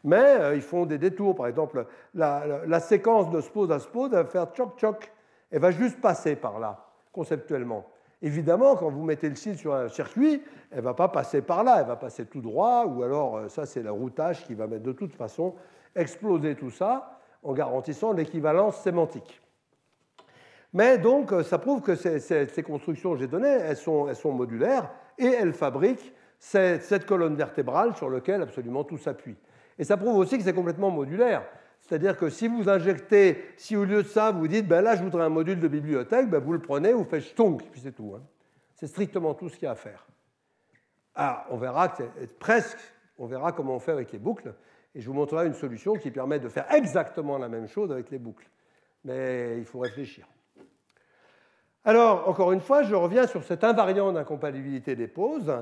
Mais ils font des détours. Par exemple, la séquence de spose à spose, elle va faire tchoc-tchoc. Elle va juste passer par là, conceptuellement. Évidemment, quand vous mettez le fil sur un circuit, elle ne va pas passer par là, elle va passer tout droit, ou alors, ça c'est le routage qui va mettre de toute façon exploser tout ça en garantissant l'équivalence sémantique. Mais donc, ça prouve que ces constructions que j'ai données, elles sont modulaires et elles fabriquent cette colonne vertébrale sur laquelle absolument tout s'appuie. Et ça prouve aussi que c'est complètement modulaire. C'est-à-dire que si vous injectez, si au lieu de ça, vous dites, ben là, je voudrais un module de bibliothèque, ben vous le prenez, vous faites stonk, puis c'est tout. Hein. C'est strictement tout ce qu'il y a à faire. Alors, on verra que presque, on verra comment on fait avec les boucles, et je vous montrerai une solution qui permet de faire exactement la même chose avec les boucles. Mais il faut réfléchir. Alors, encore une fois, je reviens sur cet invariant d'incompatibilité des poses.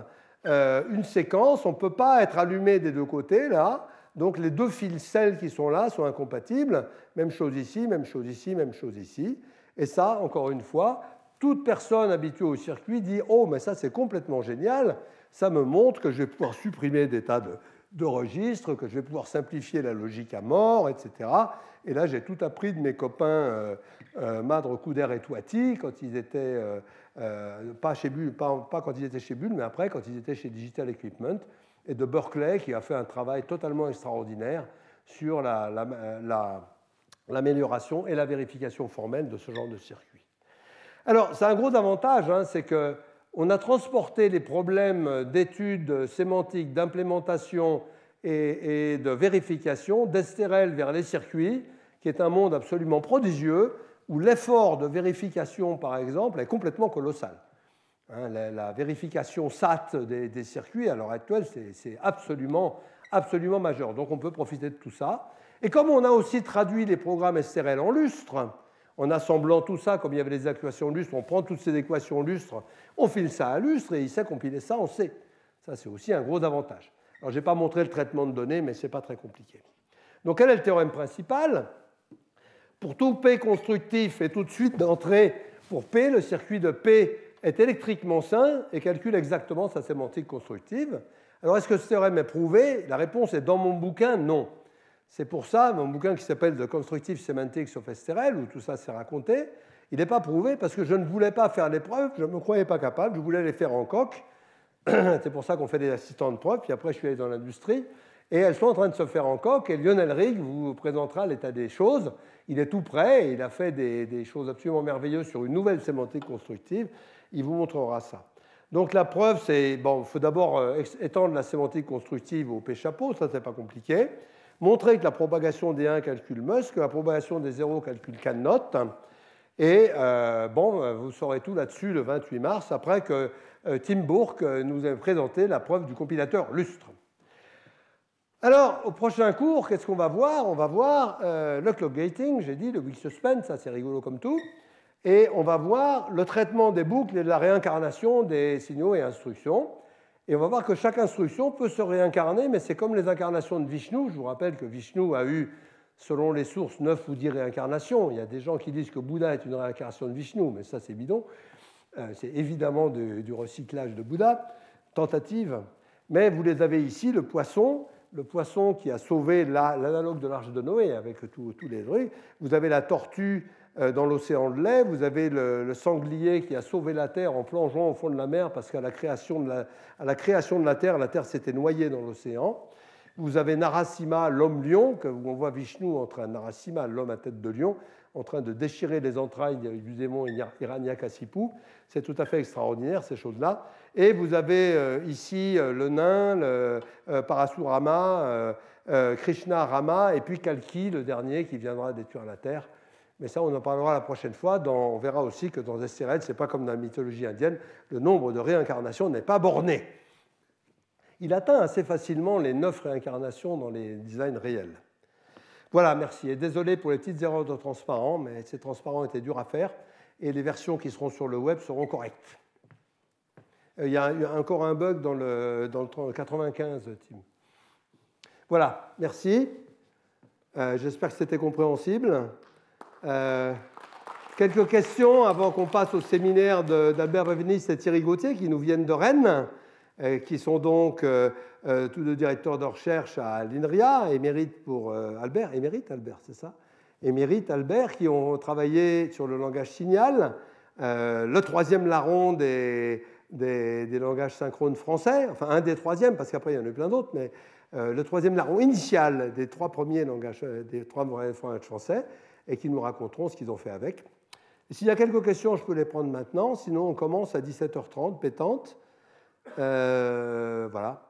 Une séquence, on ne peut pas être allumé des deux côtés, là. Donc, les deux fils sel qui sont là sont incompatibles. Même chose ici, même chose ici, même chose ici. Et ça, encore une fois, toute personne habituée au circuit dit « Oh, mais ça, c'est complètement génial. Ça me montre que je vais pouvoir supprimer des tas de registres, que je vais pouvoir simplifier la logique à mort, etc. » Et là, j'ai tout appris de mes copains Madre, Couder et Toiti quand ils étaient, pas quand ils étaient chez Bull, mais après, quand ils étaient chez Digital Equipment, et de Berkeley, qui a fait un travail totalement extraordinaire sur l'amélioration et la vérification formelle de ce genre de circuit. Alors, c'est un gros avantage, hein, c'est qu'on a transporté les problèmes d'études sémantiques, d'implémentation et de vérification d'STRL vers les circuits, qui est un monde absolument prodigieux, où l'effort de vérification, par exemple, est complètement colossal. La vérification SAT des circuits, à l'heure actuelle, c'est absolument majeur. Donc on peut profiter de tout ça. Et comme on a aussi traduit les programmes STRL en lustres, en assemblant tout ça, comme il y avait des équations lustres, on prend toutes ces équations lustres, on file ça à lustre et il sait compiler ça en C. Ça, c'est aussi un gros avantage. Alors, je n'ai pas montré le traitement de données, mais ce n'est pas très compliqué. Donc, quel est le théorème principal? Pour tout P constructif et tout de suite d'entrée pour P, le circuit de P est électriquement sain et calcule exactement sa sémantique constructive. Alors, est-ce que ce théorème est prouvé? La réponse est dans mon bouquin, non. C'est pour ça, mon bouquin qui s'appelle The Constructive Semantics of STRL, où tout ça s'est raconté, il n'est pas prouvé parce que je ne voulais pas faire les preuves, je ne me croyais pas capable, je voulais les faire en coq. C'est pour ça qu'on fait des assistants de preuves, puis après je suis allé dans l'industrie, et elles sont en train de se faire en coq, et Lionel Rigg vous présentera l'état des choses. Il est tout prêt, et il a fait des choses absolument merveilleuses sur une nouvelle sémantique constructive, il vous montrera ça. Donc la preuve, c'est, bon, il faut d'abord étendre la sémantique constructive au P-chapeau, ça c'est pas compliqué. Montrer que la propagation des 1 calcule Musk, que la propagation des 0 calcule Cannot. Et vous saurez tout là-dessus le 28 mars, après que Tim Burke nous ait présenté la preuve du compilateur lustre. Alors, au prochain cours, qu'est-ce qu'on va voir? On va voir le clock gating, j'ai dit, le weak suspense, ça c'est rigolo comme tout. Et on va voir le traitement des boucles et de la réincarnation des signaux et instructions. Et on va voir que chaque instruction peut se réincarner, mais c'est comme les incarnations de Vishnu. Je vous rappelle que Vishnu a eu, selon les sources, 9 ou 10 réincarnations. Il y a des gens qui disent que Bouddha est une réincarnation de Vishnu, mais ça c'est bidon. C'est évidemment du recyclage de Bouddha, tentative. Mais vous les avez ici, le poisson qui a sauvé l'analogue de l'Arche de Noé avec tous les trucs. Vous avez la tortue dans l'océan de lait, vous avez le sanglier qui a sauvé la Terre en plongeant au fond de la mer parce qu'à la création de la Terre s'était noyée dans l'océan. Vous avez Narasimha, l'homme-lion, où on voit Vishnu en train, Narasimha, l'homme à tête de lion, en train de déchirer les entrailles du démon Hiranyakasipu. C'est tout à fait extraordinaire, ces choses-là. Et vous avez ici le nain, le Parasurama, Krishna Rama, et puis Kalki, le dernier, qui viendra détruire la Terre. Mais ça, on en parlera la prochaine fois. On verra aussi que dans STRL, ce n'est pas comme dans la mythologie indienne, le nombre de réincarnations n'est pas borné. Il atteint assez facilement les 9 réincarnations dans les designs réels. Voilà, merci. Et désolé pour les petites erreurs de transparent, mais ces transparents étaient durs à faire et les versions qui seront sur le web seront correctes. Il y a encore un bug dans le 95, Tim. Voilà, merci. J'espère que c'était compréhensible. Quelques questions avant qu'on passe au séminaire d'Albert Bavenis et Thierry Gauthier qui nous viennent de Rennes, qui sont donc tous deux directeurs de recherche à l'INRIA, émérite pour Albert, c'est ça? Émérite Albert, qui ont travaillé sur le langage signal, le troisième larron des langages synchrones français, enfin un des troisièmes, parce qu'après il y en a eu plein d'autres, mais le troisième larron initial des trois premiers langages français, et qui nous raconteront ce qu'ils ont fait avec. S'il y a quelques questions, je peux les prendre maintenant, sinon on commence à 17h30, pétante. Voilà.